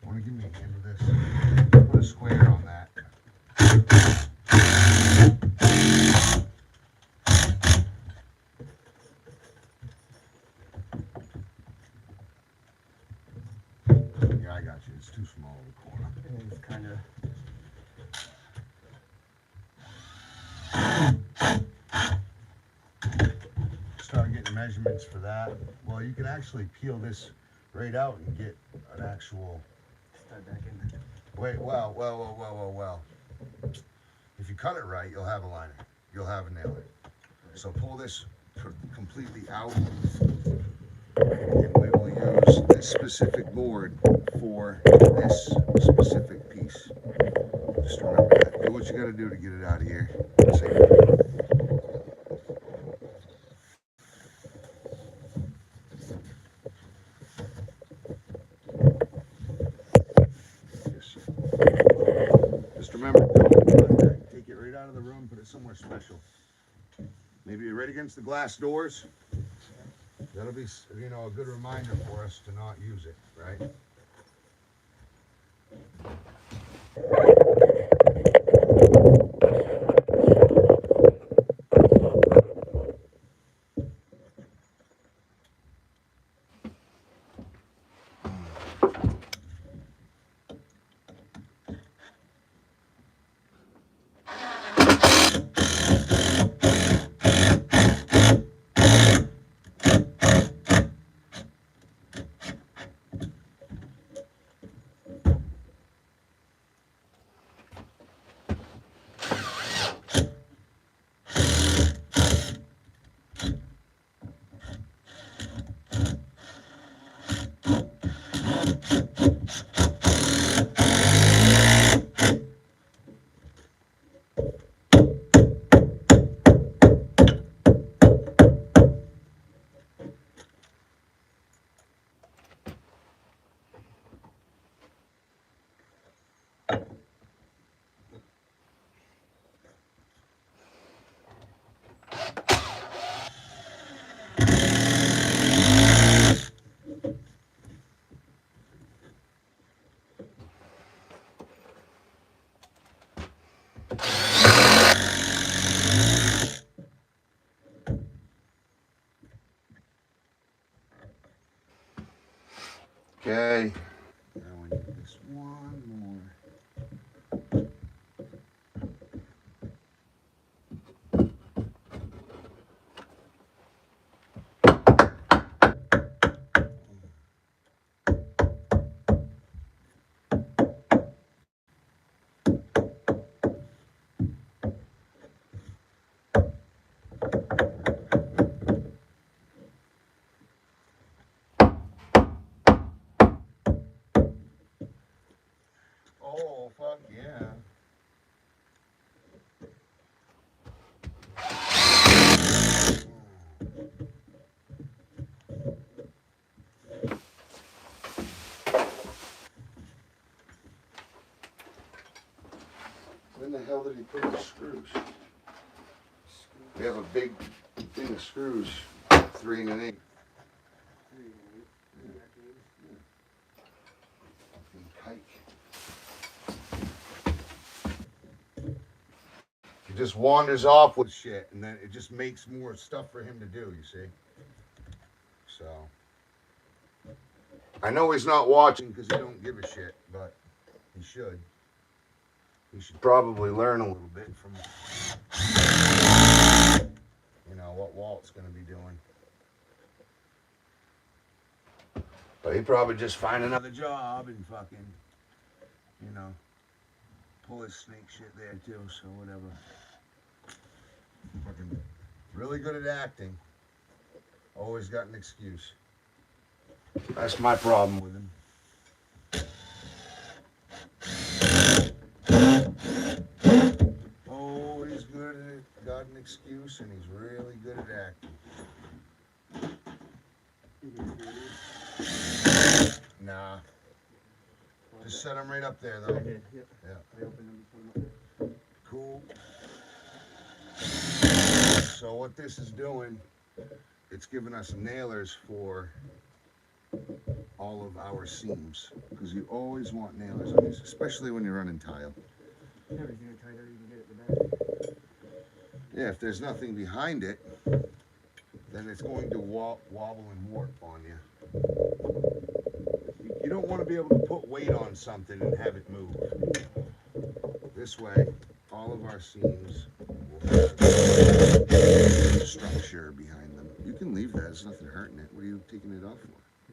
Want to give me a hand with this? Put a square on that. Yeah, I got you. It's too small of a corner. And it's kind of. Start getting measurements for that. Well, you can actually peel this right out and get an actual. Start back in there. Wait, well. If you cut it right, you'll have a liner. You'll have a nailer. So pull this completely out, and we will use this specific board for this specific piece. Just remember that. Do what you gotta do to get it out of here. Safely. Just remember, don't take it right out of the room, put it somewhere special. Maybe right against the glass doors. That'll be, you know, a good reminder for us to not use it, right? Okay. Now we need this one more. Oh, fuck yeah. When the hell did he put the screws? We have a big thing of screws, 3 and an 8. Fucking kike. He just wanders off with shit, and then it just makes more stuff for him to do, you see? So. I know he's not watching because he don't give a shit, but he should. He should probably learn a little bit from, you know, what Walt's going to be doing. But he'd probably just find another job and fucking, you know, pull his snake shit there too, so whatever. Fucking really good at acting. Always got an excuse. That's my problem with him. Always good at it, got an excuse, and he's really good at acting. Nah. Just set him right up there, though. I did, yep. Yeah. I opened them, put them up there. Cool. So what this is doing, it's giving us nailers for all of our seams, because you always want nailers on these, especially when you're running tile. Everything the tighter you can get it, the better. Yeah, if there's nothing behind it, then it's going to wobble and warp on you. You don't want to be able to put weight on something and have it move. This way, all of our seams will have structure behind them. You can leave that, there's nothing hurting it. What are you taking it off for?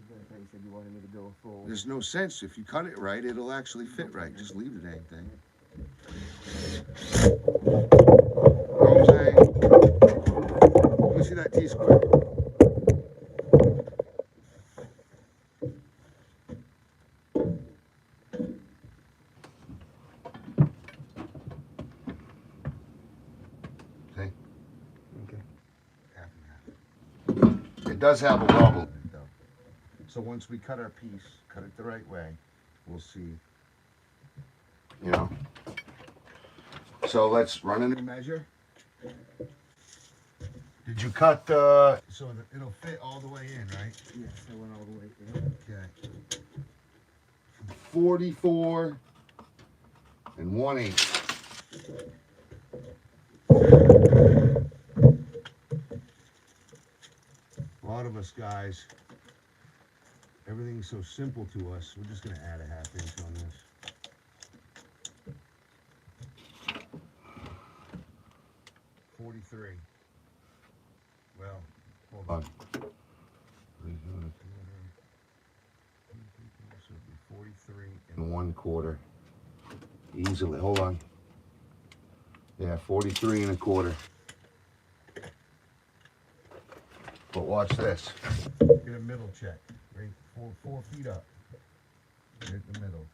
I thought you said you wanted me to go full. There's no sense. If you cut it right, it'll actually fit right. Just leave the dang thing. Know what I'm saying? Let me see that T-square. See? Okay. Half and half. It does have a wobble in it, though. So once we cut our piece, cut it the right way, we'll see. You know. So let's run a new measure. Did you cut so that it'll fit all the way in, right? Yes, I went all the way in. Okay. 44 and 1/8. A lot of us guys, everything's so simple to us, we're just gonna add a 1/2 inch on this. 43. Well, hold on. So it'd be 43 and 1/4. Easily, hold on. Yeah, 43 and 1/4. But watch this. Get a middle check. Right, 4 feet up. Right in the middle.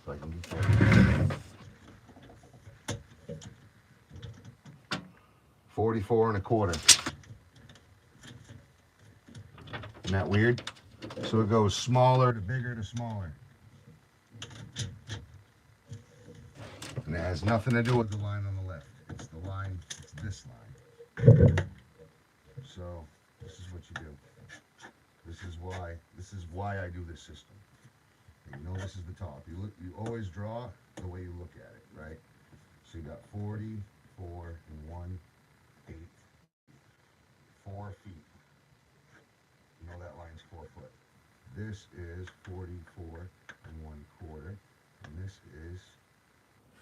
So I can get that. 44 and 1/4. Isn't that weird? So it goes smaller to bigger to smaller. And it has nothing to do with the line on the left. It's the line, it's this line. So this is what you do. This is why I do this system. You know this is the top. You always draw the way you look at it, right? So you got 44 and 1/8. 4 feet. You know that line's 4 foot. This is 44 and 1/4, and this is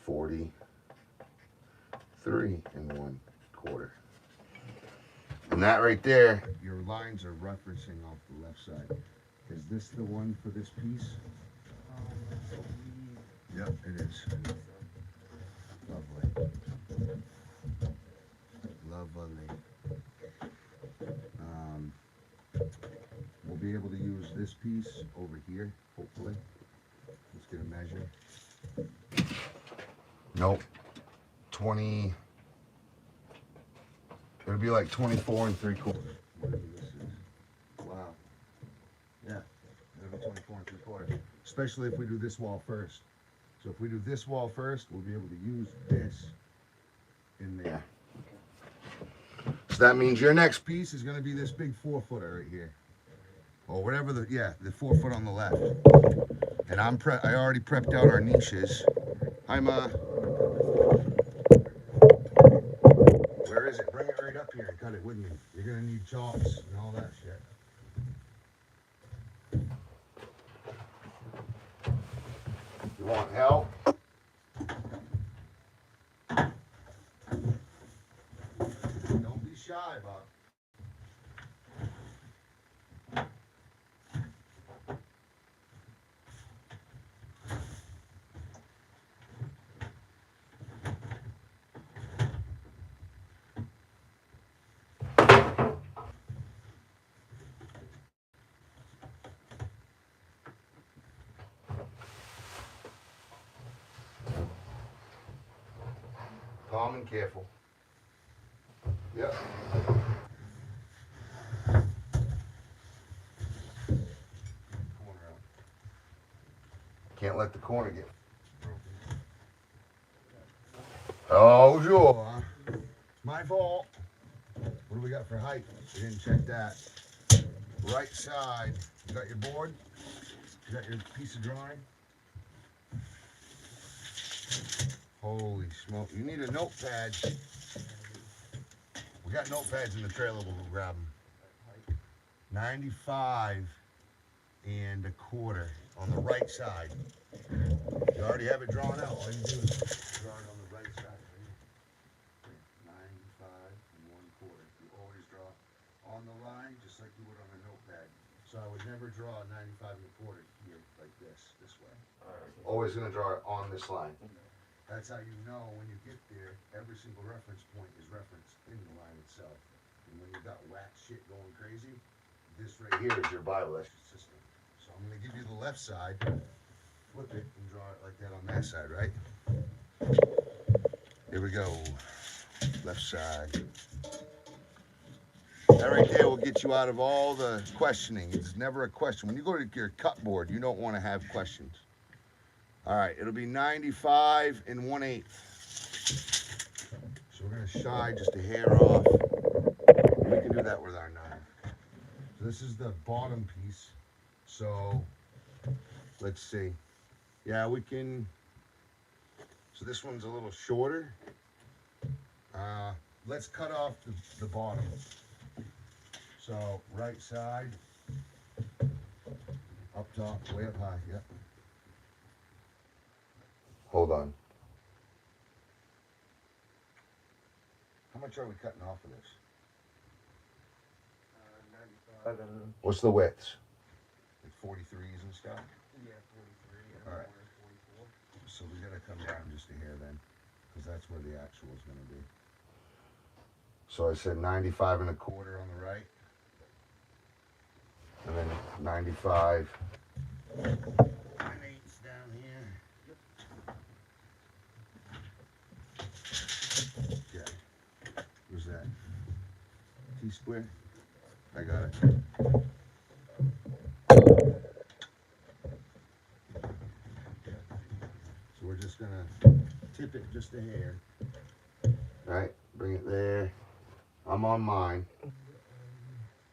43 and 1/4. And that right there, your lines are referencing off the left side. Is this the one for this piece? Yep, it is. Lovely. Lovely. We'll be able to use this piece over here, hopefully. Let's get a measure. Nope. 20. It'll be like 24 and 3/4. Whatever this is. Wow. Yeah. It'll be 24 and 3/4. Especially if we do this wall first. So if we do this wall first, we'll be able to use this in there. So that means your next piece is going to be this big 4-footer right here. Or whatever the 4 foot on the left. And I already prepped out our niches. Hi, Ma. Where is it? Bring it right up here and cut it with me. You're gonna need chalks and all that shit. You want help? Don't be shy, Buck. Calm and careful. Yep. Corner out. Can't let the corner get broken. Oh, sure. My fault. What do we got for height? We didn't check that. Right side. You got your board? You got your piece of drawing? Holy smoke. You need a notepad. We got notepads in the trailer. We'll go grab them. 95 and a quarter on the right side. You already have it drawn out. All you do is draw it on the right side. Right? 95 and 1/4. You always draw on the line just like you would on a notepad. So I would never draw a 95 and a quarter here like this way. Always gonna draw it on this line. That's how you know when you get there, every single reference point is referenced in the line itself. And when you got whack shit going crazy, this right here is your Bible, that's your system. So I'm gonna give you the left side, flip it and draw it like that on that side, right? Here we go. Left side. That right there will get you out of all the questioning. It's never a question. When you go to your cut board, you don't want to have questions. All right, it'll be 95 and 1/8. So we're gonna shy just a hair off. We can do that with our knife. So this is the bottom piece. So let's see. Yeah, we can. So this one's a little shorter. Let's cut off the bottom. So right side, up top, way up high. Yep. Hold on. How much are we cutting off of this? 95 and What's the width? Like 43s and stuff? yeah, 43 and All right. 44. So we gotta come down just a hair then, because that's where the actual is gonna be. So I said 95 and a quarter on the right. And then 95 1/8 down here. Okay. Where's that? T-square? I got it. So we're just gonna tip it just a hair. Right, bring it there. I'm on mine.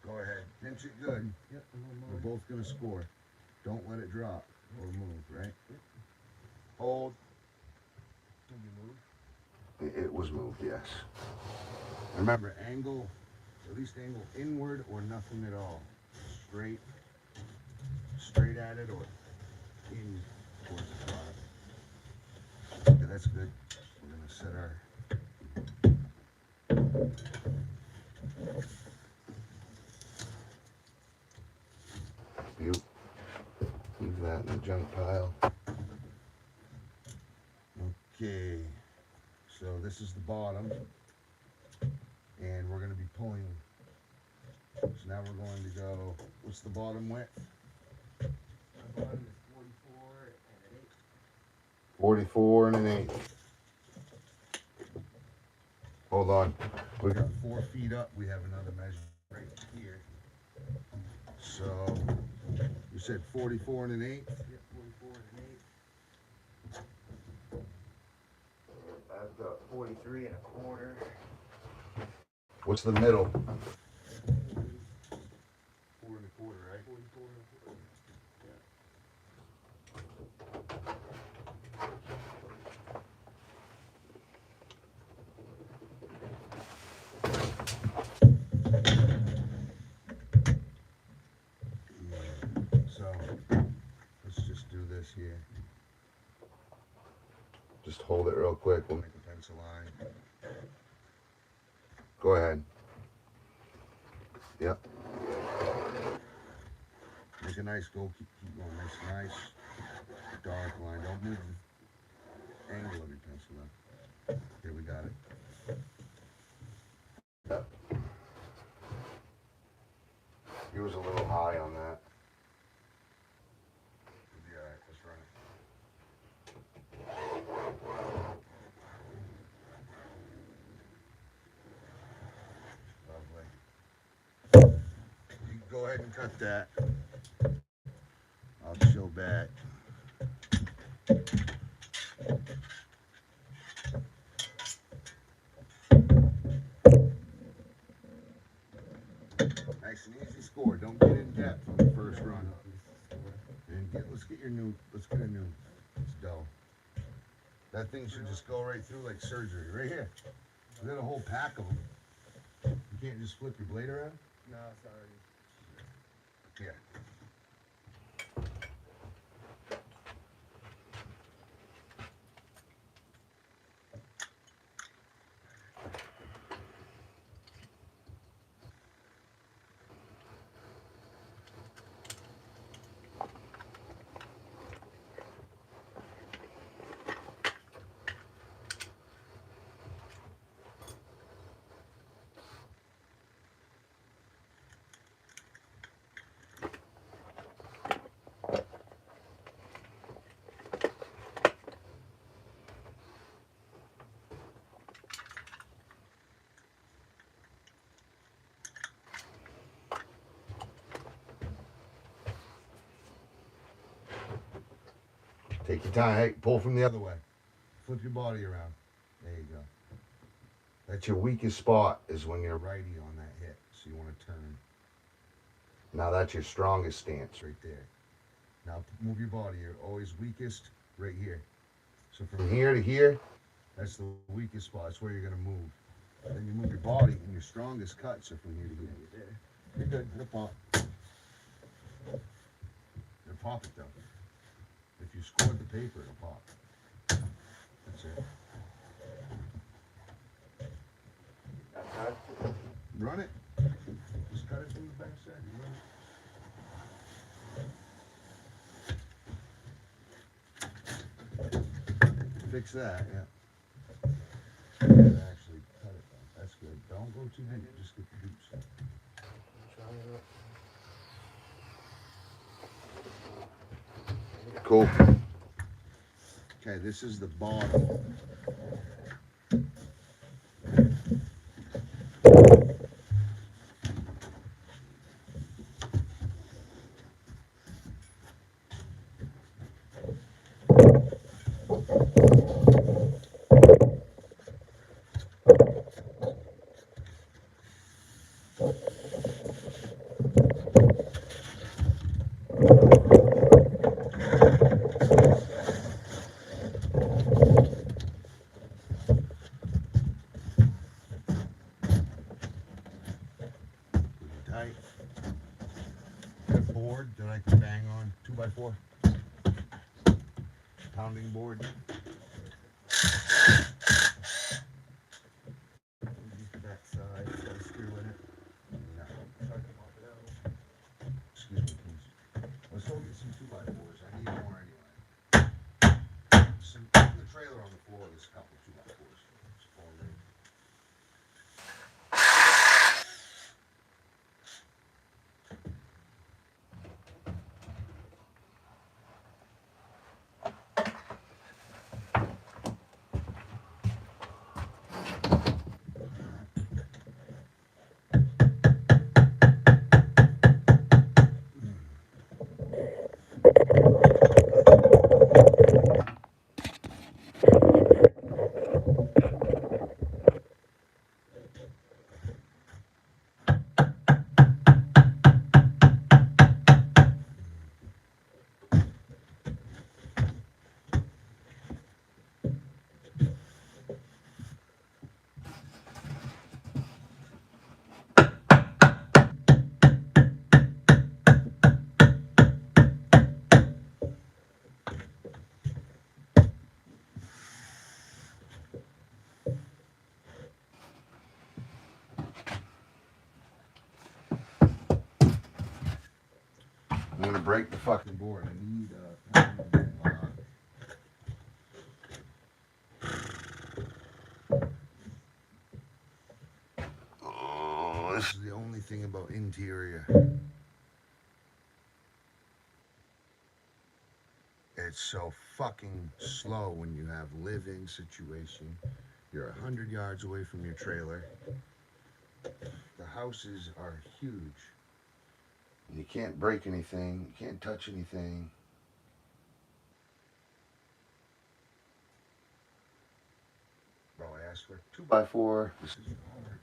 Go ahead, pinch it good. Yep, We're both gonna score. Don't let it drop or move, right? Hold. Can you move? It was moved, yes. Remember, angle, at least angle inward or nothing at all. Straight at it or in towards the product. Okay, that's good. We're gonna set our. Leave that in the junk pile. Okay, so this is the bottom, and we're going to be pulling. So now we're going to go. What's the bottom width? The bottom is 44 and an 8. 44 and an 8. Hold on. We got 4 feet up. We have another measure right here. So you said 44 and an 8. Yep, 44 and an 8. I've got 43 and a quarter. What's the middle? 4 and a quarter, right? 44 and a quarter. So let's just do this here. Just hold it real quick. We'll make a pencil line. Go ahead. Yep. Make a nice go. Keep going. Nice dark line. Don't move the angle of your pencil now. Here, we got it. Yep. He was a little high on that. We'll be all right. Let's run it. Lovely. You can go ahead and cut that. I'll chill back. Don't get in depth on the first run. And let's get a new dough. That thing should just go right through like surgery, right here. We got a whole pack of them. You can't just flip your blade around? No, it's already. Yeah. Take your time. Hey, pull from the other way. Flip your body around. There you go. That's your weakest spot is when you're righty on that hit. So you want to turn. Now that's your strongest stance right there. Now move your body. You're always weakest right here. So from here to here, that's the weakest spot. That's where you're going to move. Then you move your body and your strongest cuts are from here to here. You're good. It'll pop. It'll pop it though. If you scored the paper, it'll pop. That's it. Run it. Just cut it from the back side. Run it. Fix that, yeah. Actually, cut it though. That's good. Don't go too deep. Just get the deep side. Cool. Okay, this is the bottom. Tight. Good board that I can bang on. 2x4. Pounding board. Use the back side, got a screw in it. No. Try to pop it out. Excuse me, please. Let's go get some 2x4s. I need more anyway. Some in the trailer on the floor. There's a couple 2x4s. It's full of I'm gonna break the fucking board. I need oh, this is the only thing about interior. It's so fucking slow when you have live-in situation. You're 100 yards away from your trailer. The houses are huge. You can't break anything. You can't touch anything. Bro, I asked for 2x4. This is hard.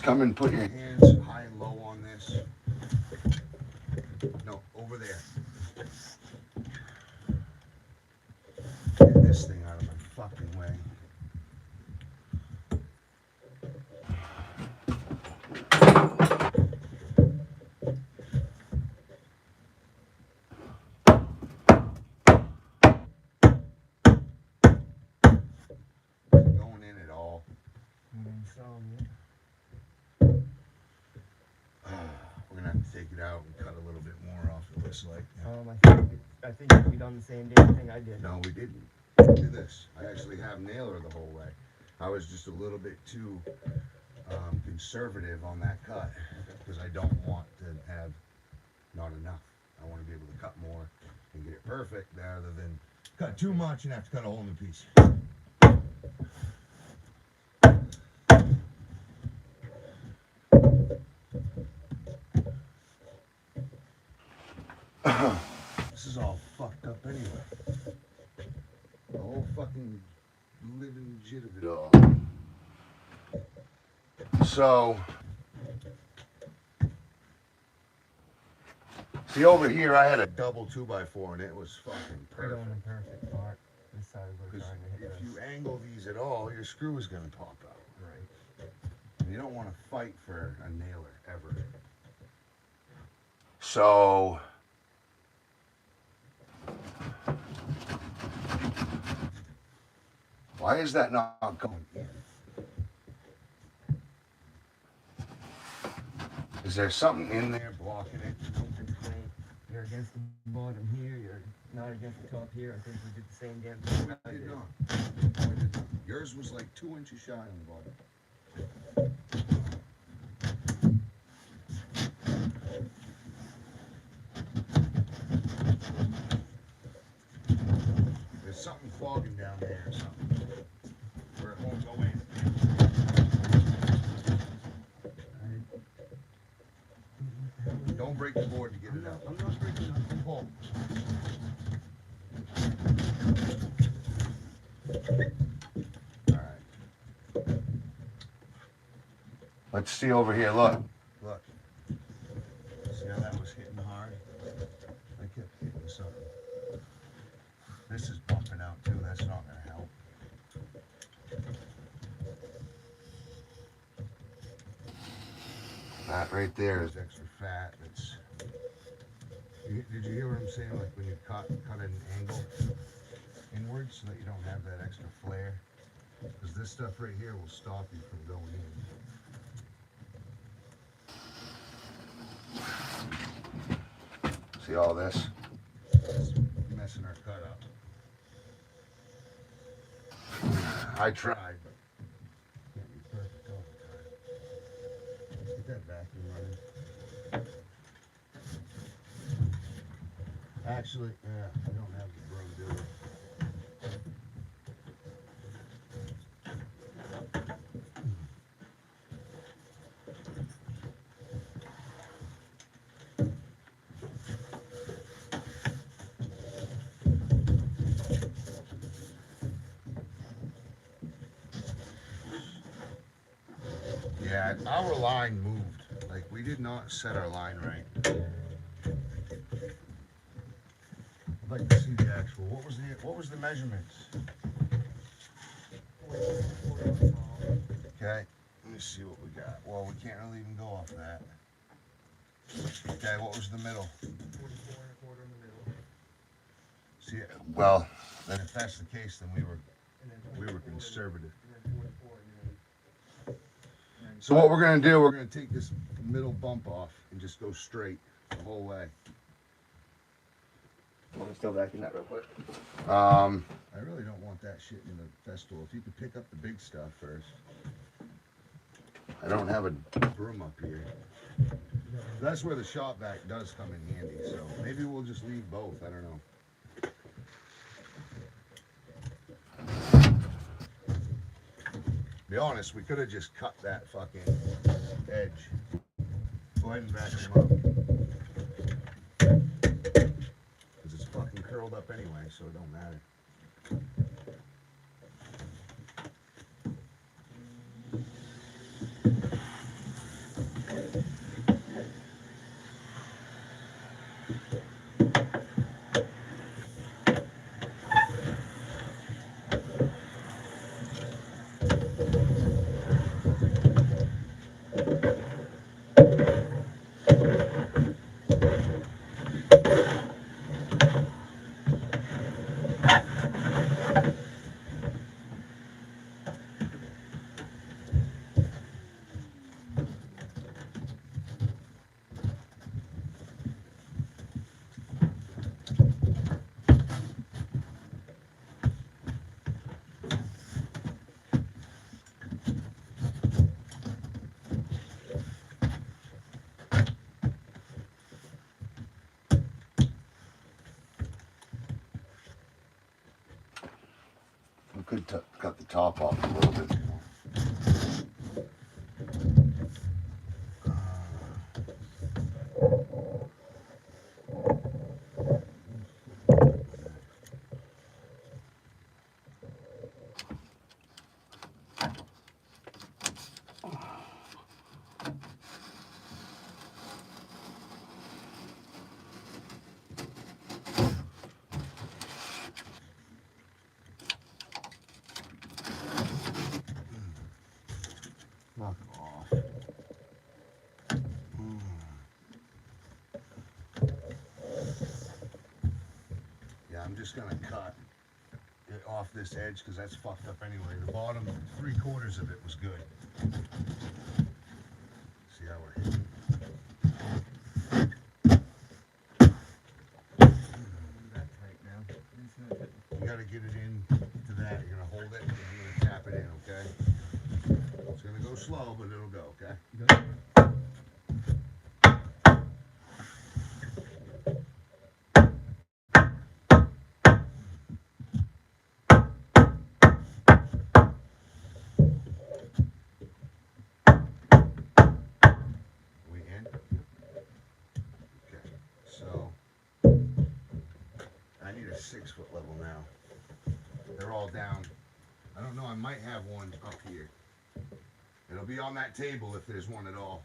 come and put your hands high and low on this. No, over there. Get this thing out of my fucking way. Going in at all. We're gonna have to take it out and cut a little bit more off, it looks like. I think we done the same damn thing I did. No, we didn't. Look at this. I actually have nailer the whole way. I was just a little bit too conservative on that cut because I don't want to have not enough. I want to be able to cut more and get it perfect rather than cut too much and have to cut a whole new piece. This is all fucked up anyway. The whole fucking living shit of it all. So, see over here, I had a double 2x4 and it was fucking We're perfect. doing a perfect part. This side we're Because trying to hit if this. you angle these at all, your screw is gonna pop out. Right. And you don't want to fight for a nailer ever. So, why is that not going in? Is there something in there blocking it? You're against the bottom here, you're not against the top here. I think we did the same damn thing I We did. did not. We did not. Yours was like 2 inches shy on the bottom. There's something clogging down there or something. Where it won't go in. Don't break the board to get it out. I'm not breaking nothing. Pull. Alright. Let's see over here, look. Look. See how that was hitting hard? I kept hitting something. This is bumping out too, that's not gonna help. That right there is extra fat. That's. Did you hear what I'm saying? Like when you cut at an angle inwards so that you don't have that extra flare? Because this stuff right here will stop you from going in. See all this? It's messing our cut up. I tried, but can't be perfect all the time. Let's get that vacuum running. Actually, yeah, I don't have the broom, do we? Yeah, our line moved. Like, we did not set our line right. I'd like to see the actual. What was the measurements? Okay, let me see what we got. Well, we can't really even go off that. Okay, what was the middle? 44 and a quarter in the middle. See, well, then if that's the case, then we were And then conservative. And then 44 and then. So what we're gonna do, we're gonna take this middle bump off and just go straight the whole way. Want to still vacuum that real quick? I really don't want that shit in the festival. If you could pick up the big stuff first. I don't have a broom up here. That's where the shop vac does come in handy, so maybe we'll just leave both, I don't know. Be honest, we could have just cut that fucking edge. Go ahead and vacuum up. Because it's fucking curled up anyway, so it don't matter. We could cut the top off a little bit. Knock it off. Yeah, I'm just gonna cut it off this edge because that's fucked up anyway. The bottom 3/4 of it was good. See how we're hitting? That tight now. It's not tight. You gotta get it in to that. You're gonna hold it and you're gonna tap it in, okay? It's gonna go slow, but it'll go, okay? Good. We in? Okay, so I need a 6-foot level now. They're all down. I don't know, I might have one up here. It'll be on that table if there's one at all.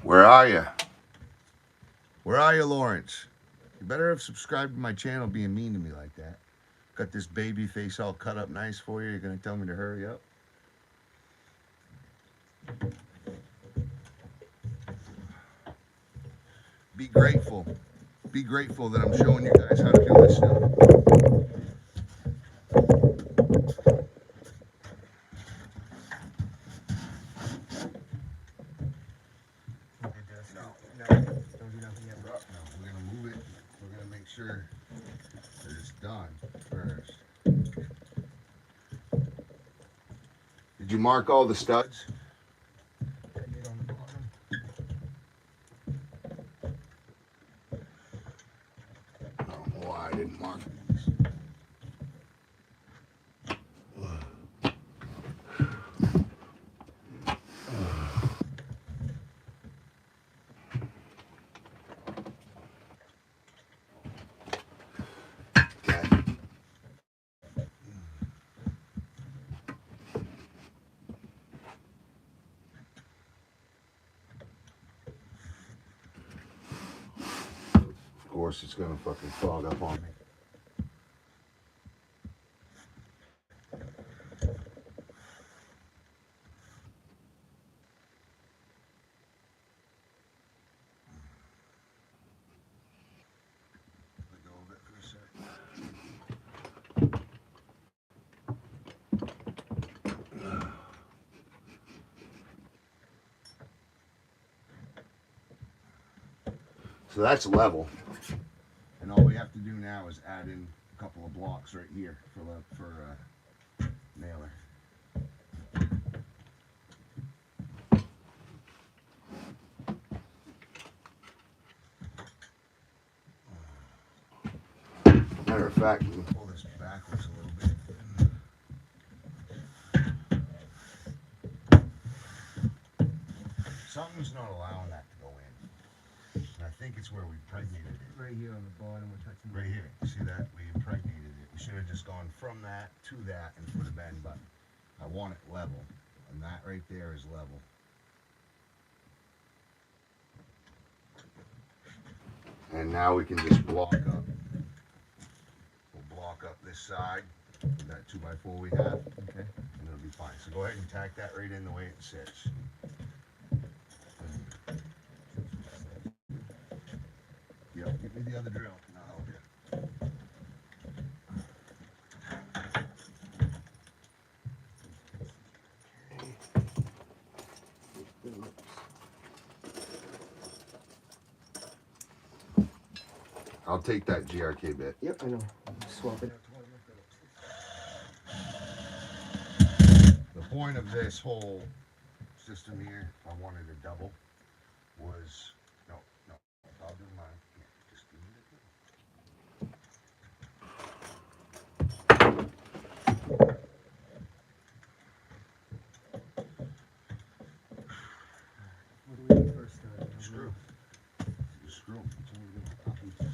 Where are you? Where are you, Lawrence? You better have subscribed to my channel being mean to me like that. Got this baby face all cut up nice for you. You're gonna tell me to hurry up? Be grateful. Be grateful that I'm showing you guys how to do this stuff. No, don't do nothing yet, bro. No, we're gonna move it. We're gonna make sure that it's done first. Did you mark all the studs? I did on the bottom. I don't know why I didn't mark these. course, it's gonna fucking fog up on me. Let go of it for a sec. So that's level. And all we have to do now is add in a couple of blocks right here for nailer. Matter of fact, we can pull this backwards a little bit. Something's not allowing that to go in. And I think it's where we impregnated it. Right here on the bottom, we're touching. Right here. You see that? We impregnated it. We should have just gone from that to that and put a bend button. I want it level. And that right there is level. And now we can just block up. We'll block up this side with that 2x4 we have. Okay. And it'll be fine. So go ahead and tack that right in the way it sits. Yep, give me the other drill and I'll help you. I'll take that GRK bit. Yep, I know. Swap it. The point of this whole system here, I wanted a double, was, no, I'll do mine. Yeah, just give me What do we do first? the screw. The screw. That's all we're doing.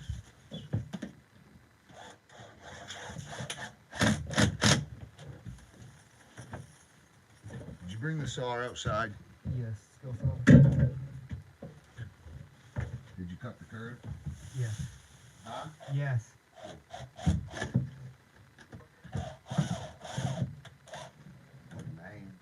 Did you bring the saw outside? Yes, go for it. Did you cut the curve? Yes. Huh? Yes. Man.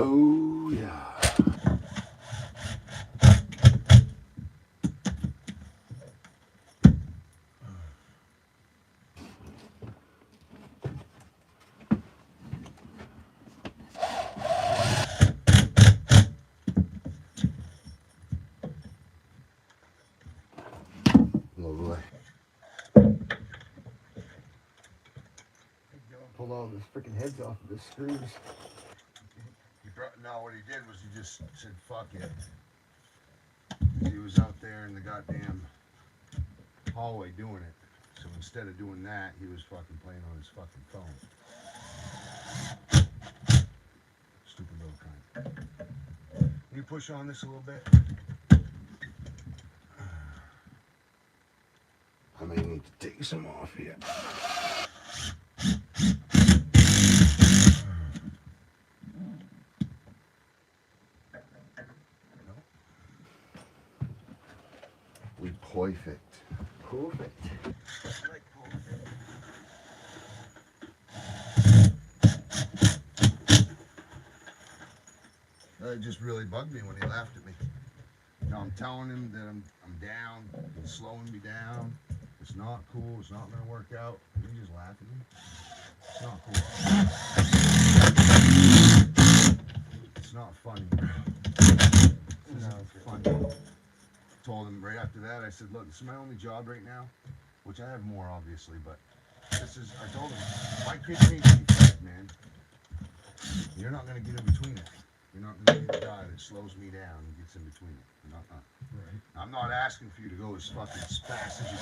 Oh, yeah. Lovely. Pull all the freaking heads off of the screws. No, what he did was he just said, fuck it. He was out there in the goddamn hallway doing it. So instead of doing that, he was fucking playing on his fucking phone. Stupid little cunt. Can you push on this a little bit? I may need to take some off here. We perfect. Perfect. Like perfect. It just really bugged me when he laughed at me. Now I'm telling him that I'm down, he's slowing me down. It's not cool, it's not gonna work out. And he just laughed at me. It's not cool. It's not funny. It's not funny. Told him right after that, I said, look, this is my only job right now, which I have more obviously, but this is, I told him, my kid makes me fat, man. You're not gonna get in between it. You're not gonna be the guy that slows me down and gets in between it. Right. I'm not asking for you to go as fucking fast as you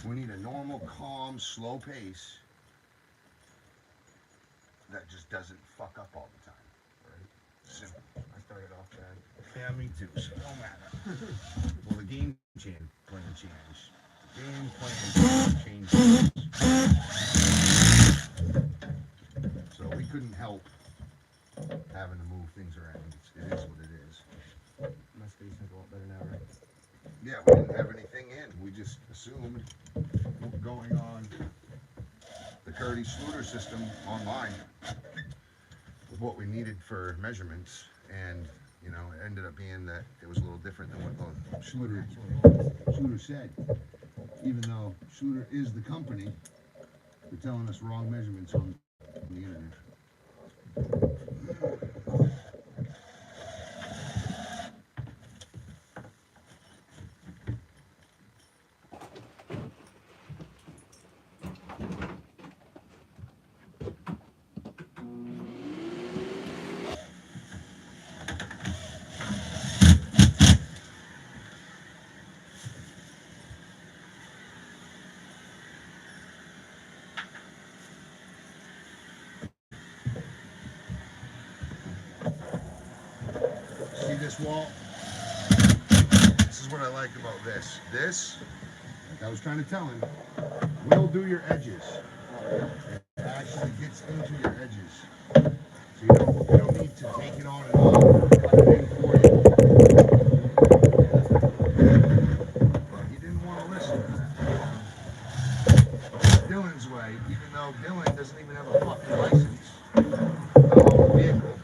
can. We need a normal, calm, slow pace that just doesn't fuck up all the time. Right. Simple. I started off bad. Yeah, me too, so it don't matter. Well, the game plan changed. The game plan changed. So we couldn't help having to move things around. It is what it is. My station's a lot better now, right? Yeah, we didn't have anything in. We just assumed going on the Kerdi Schluter system online with what we needed for measurements, and you know, it ended up being that it was a little different than what Schluter said. Even though Schluter is the company, they're telling us wrong measurements on the internet. See this wall? This is what I like about this. This, like I was trying to tell him, will do your edges. It actually gets into your edges. So you don't need to take it on and off, cut it in for you. But he didn't want to listen to that. Dylan's way, even though Dylan doesn't even have a fucking license to own a vehicle.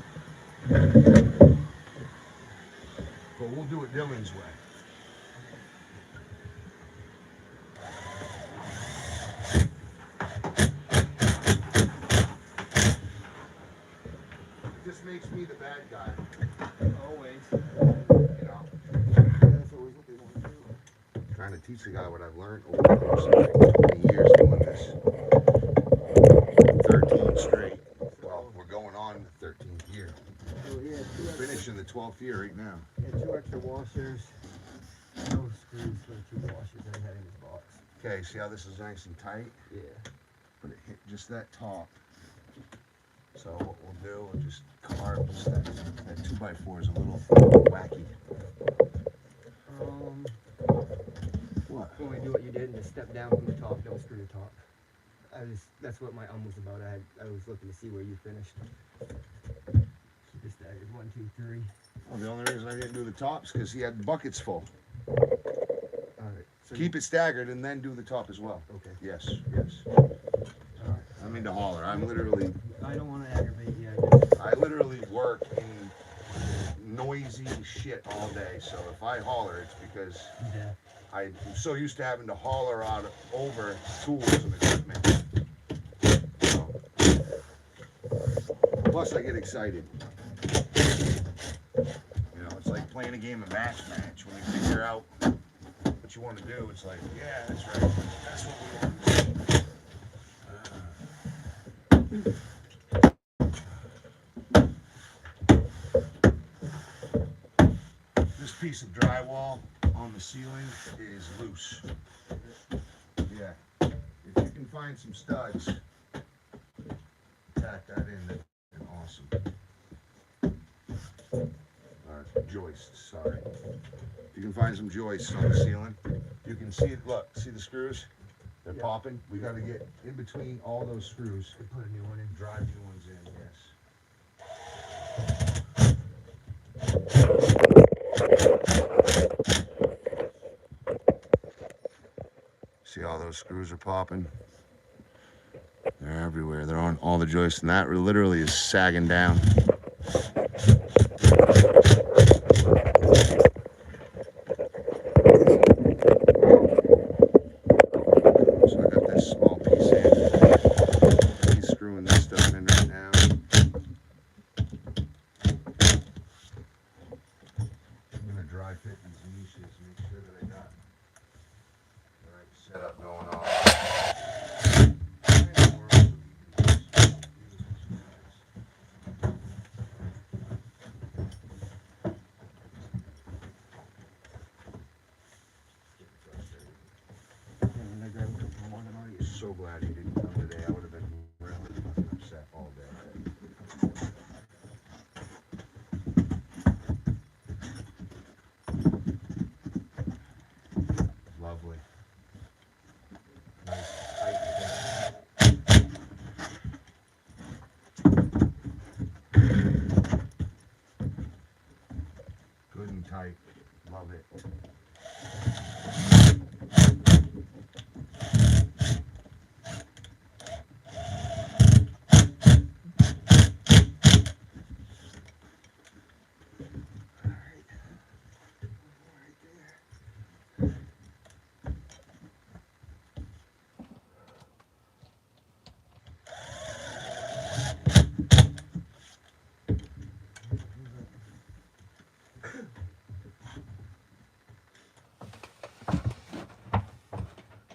But we'll do it Dylan's way. It just makes me the bad guy, Always. you know? That's always what they want to do. Trying to teach the guy what I've learned over the course of 20 years doing this. 13 straight. Well, we're going on the 13th year. So yeah, Finishing the 12th year right now. two extra washers. No screws for the two washers that I had in this box. Okay, see how this is nice and tight? Yeah. But it hit just that top. So what we'll do, we'll just carve just that 2x4 is a little wacky. What? When we do what you did and just step down from the top, don't screw the top. That's what my was about. I was looking to see where you finished. Keep it staggered, 1, 2, 3. Well, the only reason I didn't do the tops because he had the buckets full. All right. So Keep it staggered and then do the top as well. Okay. Yes, yes. All right. I mean to holler. I'm literally I don't want to aggravate you. I literally work in noisy shit all day, so if I holler, it's because Yeah. I'm so used to having to holler out over tools and equipment. So, plus, I get excited. You know, it's like playing a game of match. When you figure out what you want to do, it's like, yeah, that's right. That's what we want to do. This piece of drywall on the ceiling is loose. Yeah. If you can find some studs, tack that in, that'd be awesome. Or joists, sorry. If you can find some joists on the ceiling, you can see it. Look, see the screws? They're popping. We got to get in between all those screws. Could put a new one in. Drive new ones in, yes. See how those screws are popping? They're everywhere. They're on all the joists, and that literally is sagging down. So I got this small piece in. He's screwing this stuff in right now. I'm gonna dry fit these niches, make sure that I got the right setup going on. So glad he didn't come today. I would have been really fucking upset all day. Lovely. Nice tight fit. Good and tight. Love it.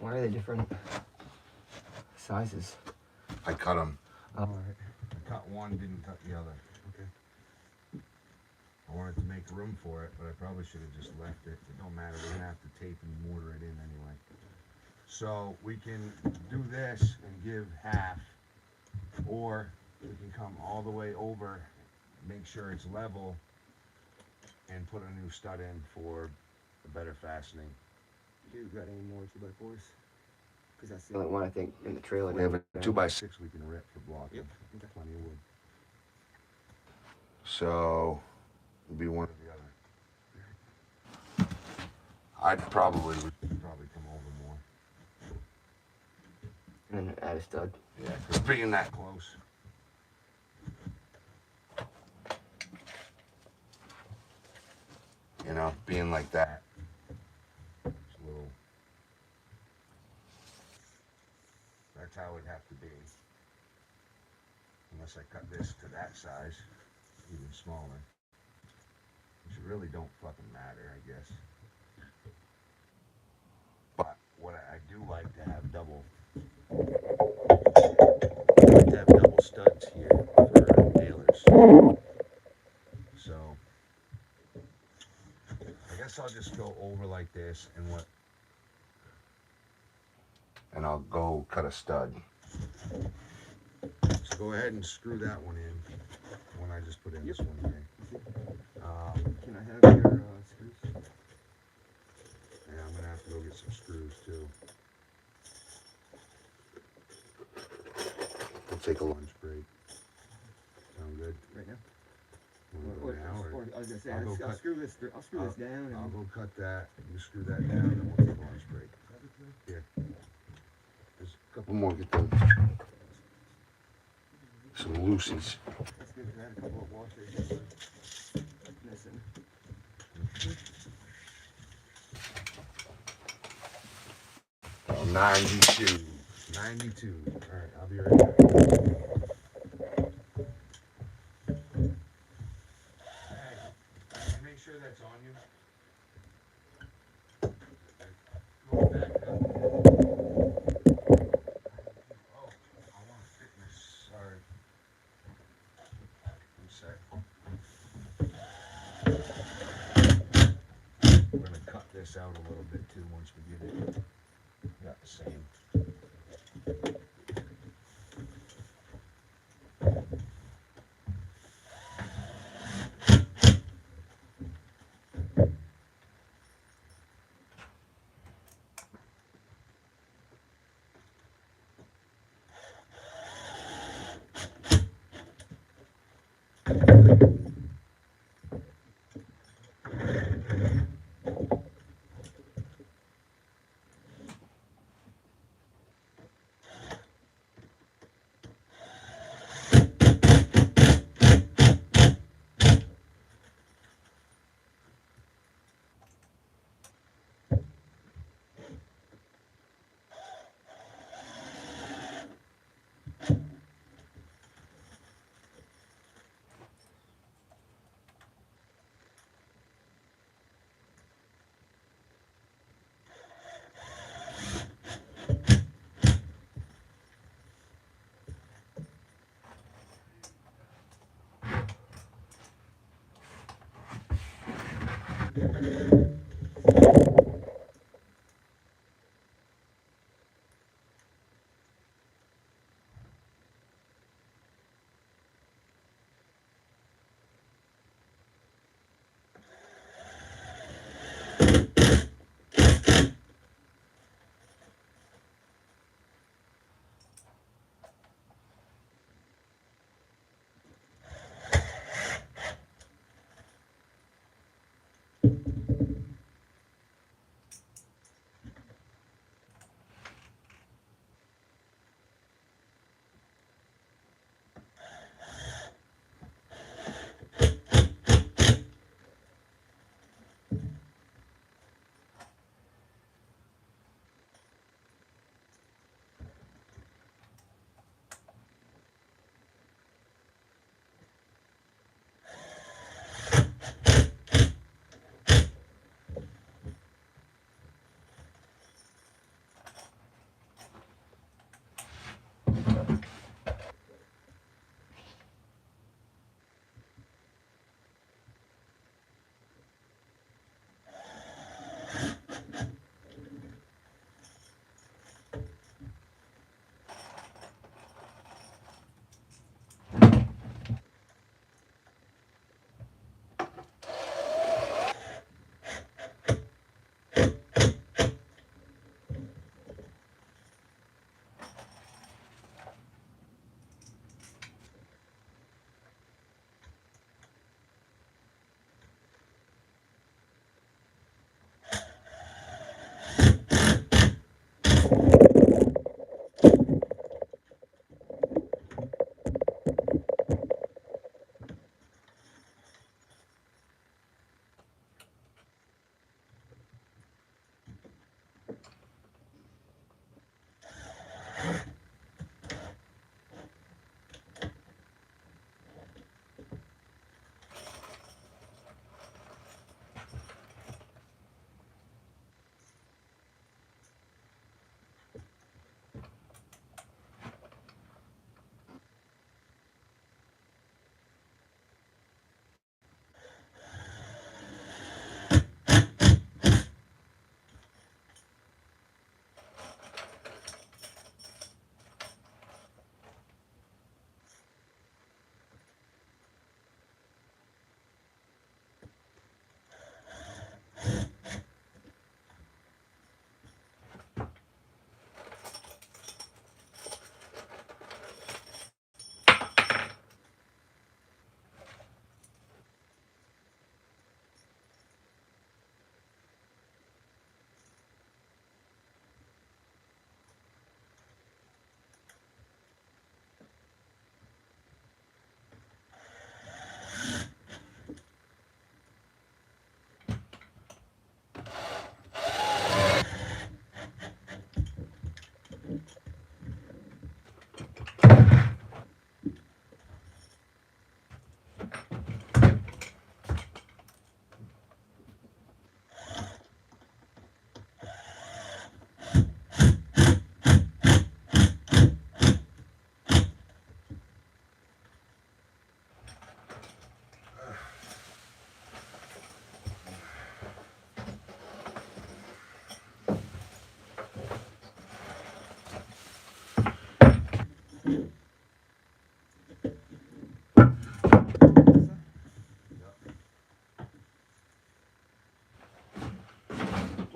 Why are they different sizes? I cut them. Oh, alright. I cut one, didn't cut the other. Okay. I wanted to make room for it, but I probably should have just left it. It don't matter. We're gonna have to tape and mortar it in anyway. So we can do this and give half, or we can come all the way over, make sure it's level, and put a new stud in for a better fastening. You got any more 2x4s? Because that's the only one I think in the trailer. We have a 2x6 we can rip for blocking. Yep. Okay. Plenty of wood. So, it'd be one or the other. I'd probably come over more. And then add a stud. Yeah, because being that close. You know, being like that. It's a little. That's how it'd have to be. Unless I cut this to that size, even smaller. Which really don't fucking matter, I guess. But what I do like to have double. I like to have double studs here for nailers. So I guess I'll just go over like this and I'll go cut a stud. So go ahead and screw that one in. The one I just put in, this one here. Can I have your screws? Yeah, I'm gonna have to go get some screws too. We'll take a lunch break. Sound good? Right now? Wanna go now, or I was gonna say, I'll I'll go screw this down. I'll And go cut that. You screw that down, and we'll take a lunch break. Here. There's a couple more. Get them some loosies. That's good, 'cause I had a couple of washers that were missing. Oh, 92. 92. All right, I'll be right back. Hey, make sure that's on you. Go back up. Oh, I want fitness. Sorry. One sec. We're gonna cut this out a little bit too once we get it. Got the same.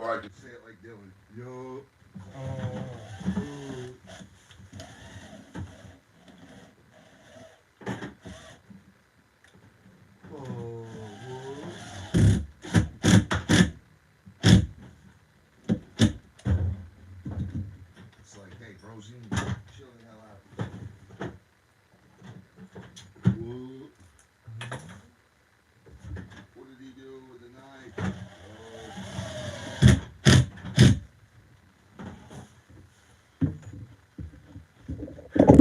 Or I could say it like Dylan. Yo. Oh. Ooh. Oh. It's like, hey, bros, you need to chill the hell out. Whoa. What did he do with the knife?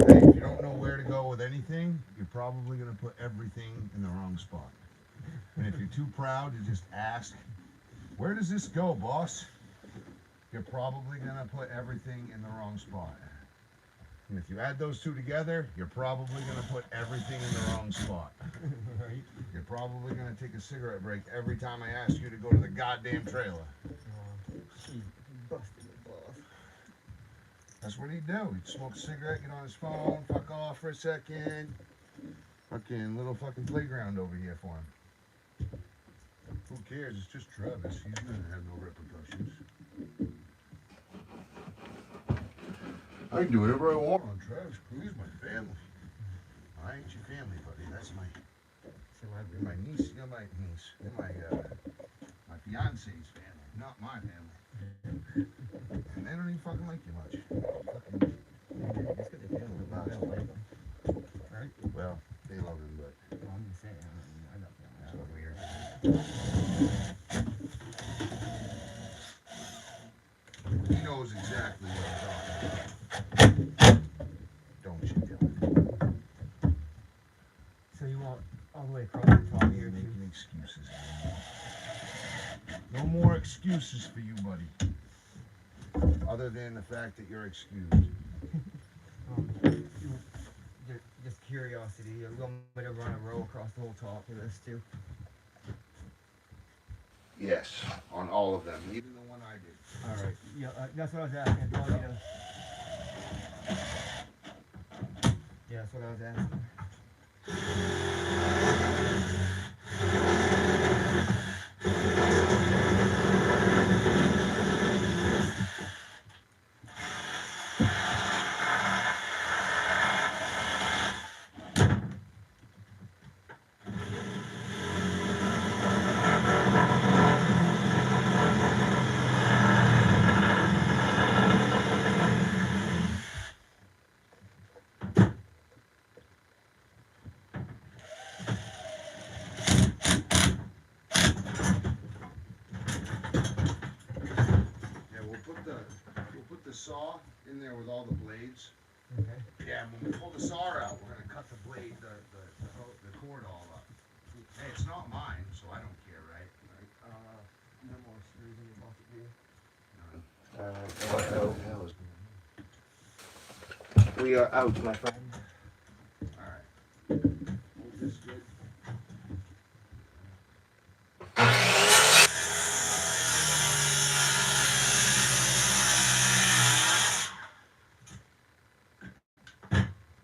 Hey, if you don't know where to go with anything, you're probably going to put everything in the wrong spot. And if you're too proud to just ask, where does this go, boss? You're probably going to put everything in the wrong spot. And if you add those two together, you're probably going to put everything in the wrong spot. Right? You're probably going to take a cigarette break every time I ask you to go to the goddamn trailer. She busted the balls. That's what he'd do. He'd smoke a cigarette, get on his phone, fuck off for a second. Fucking little fucking playground over here for him. Who cares? It's just Travis. He's gonna have no repercussions. I can do whatever I want on Travis. He's my family. I ain't your family, buddy. That's my Celebrity. my niece. You're my niece. You're my fiance's family, not my family. And they don't even fucking like you much. Fucking, That's good they feel about it. Like them. Right? well, they love him, but Well, I'm just saying. I don't feel that's that. what weird. He knows exactly what I'm talking about. Don't you, Dylan? So you want all the way across the top You're here too? making excuses anymore. No more excuses for you, buddy. Other than the fact that you're excused. Just curiosity. You want me to run a row across the whole top of this too? Yes, on all of them, even the one I did. All right. Yeah, that's what I was asking. Do you want me to? Yeah, that's what I was asking. Yeah, we'll put the saw in there with all the blades. Okay. Yeah, and when we pull the saw out, we're gonna cut the blade, the cord all up. Hey, it's not mine, so I don't care, right? No more screws in your bucket, do you? What the hell is We are out, my friend. Alright. Hold this good.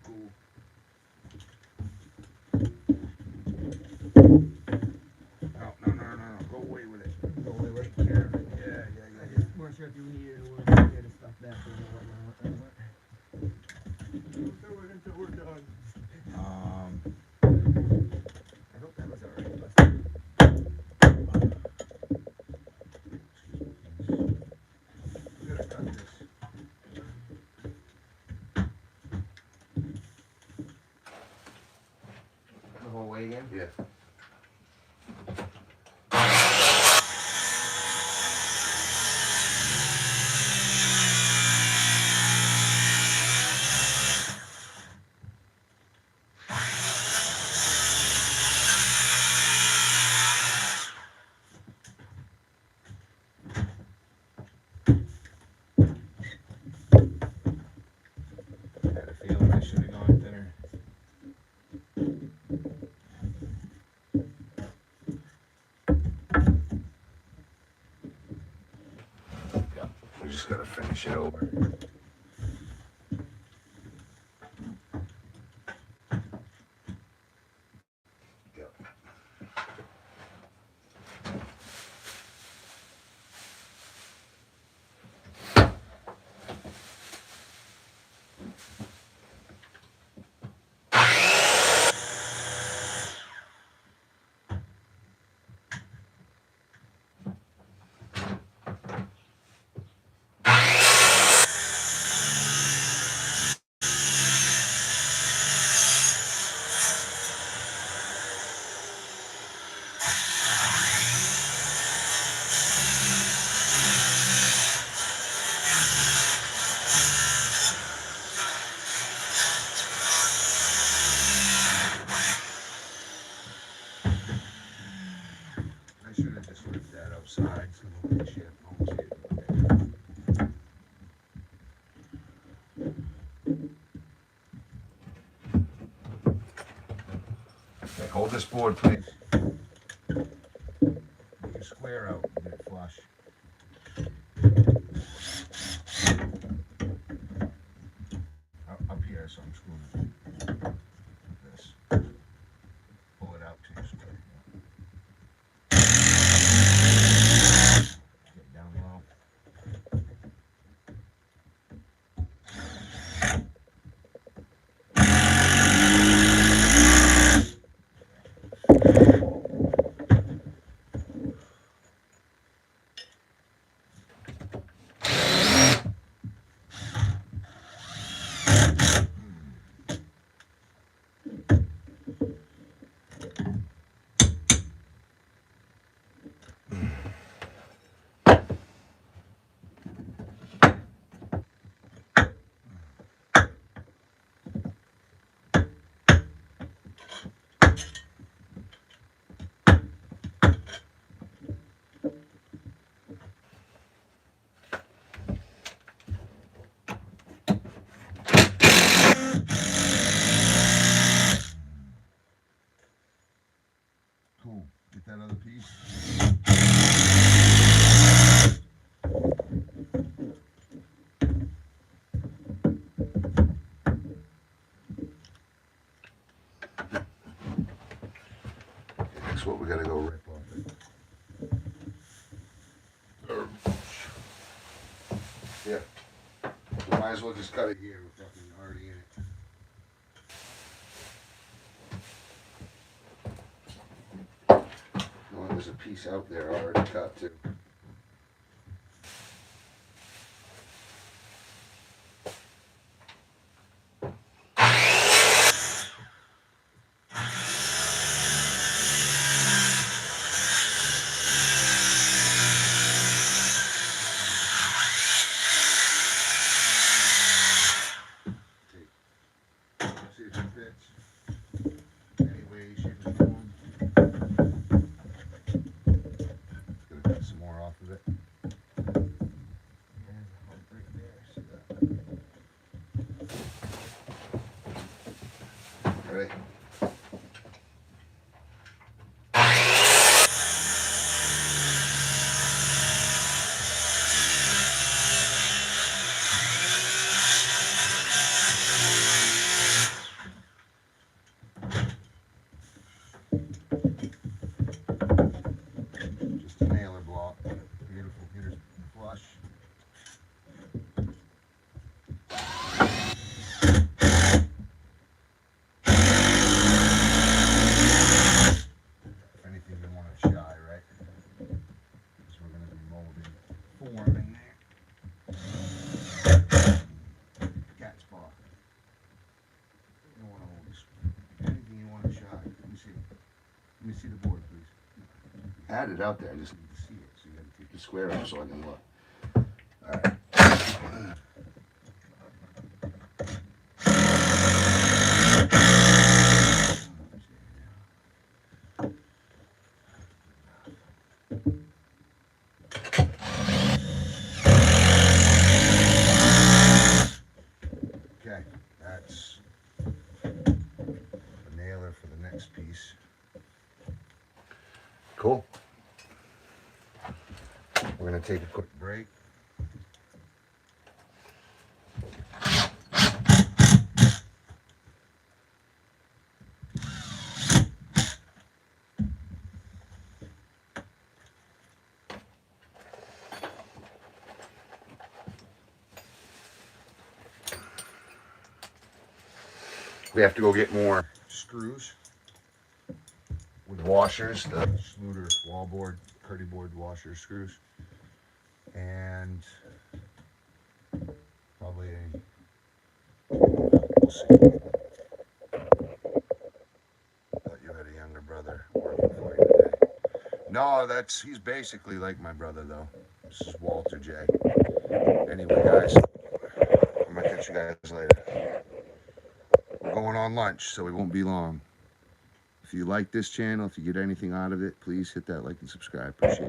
Cool. No. Go away with it. Go away with it. Take care of it. Yeah. I just weren't sure if you needed or wanted to get stuff back or whatnot. Throw it until we're done. I hope that was alright. We gotta cut this. The whole way again? Yeah. I had a feeling I should have gone thinner. We just gotta finish it over. Yep. Hold this board, please. Get your square out and get it flush. Up here, so I'm screwing it. Like this. Pull it out to your square. Get down low. Cool. Get that other piece. Next, what we gotta go rip off it. Yeah. We might as well just cut it here. We're fucking already in it. Oh, there's a piece out there already cut too. See if it fits. Any way, shape, or form. Gonna cut some more off of it. There's a hump right there. See that? Ready? Just a nailer block. Beautiful. Here's flush. If anything, you want it shy, right? Because we're going to be molding form in there. Cat's paw. You don't want to hold this. Anything you want it shy. Let me see. Let me see the board, please. Add it out there. I just need to see it. So you got to take the square out so I can look. All right. Okay, that's the nailer for the next piece. Cool. We're going to take a quick break. We have to go get more screws with washers, the Schluter wallboard, Kerdi board washer screws, and probably we'll see. Thought you had a younger brother working for you today. No, he's basically like my brother though. This is Walter J. Anyway, guys, I'm gonna catch you guys later. We're going on lunch, so we won't be long. If you like this channel, if you get anything out of it, please hit that like and subscribe. Appreciate it.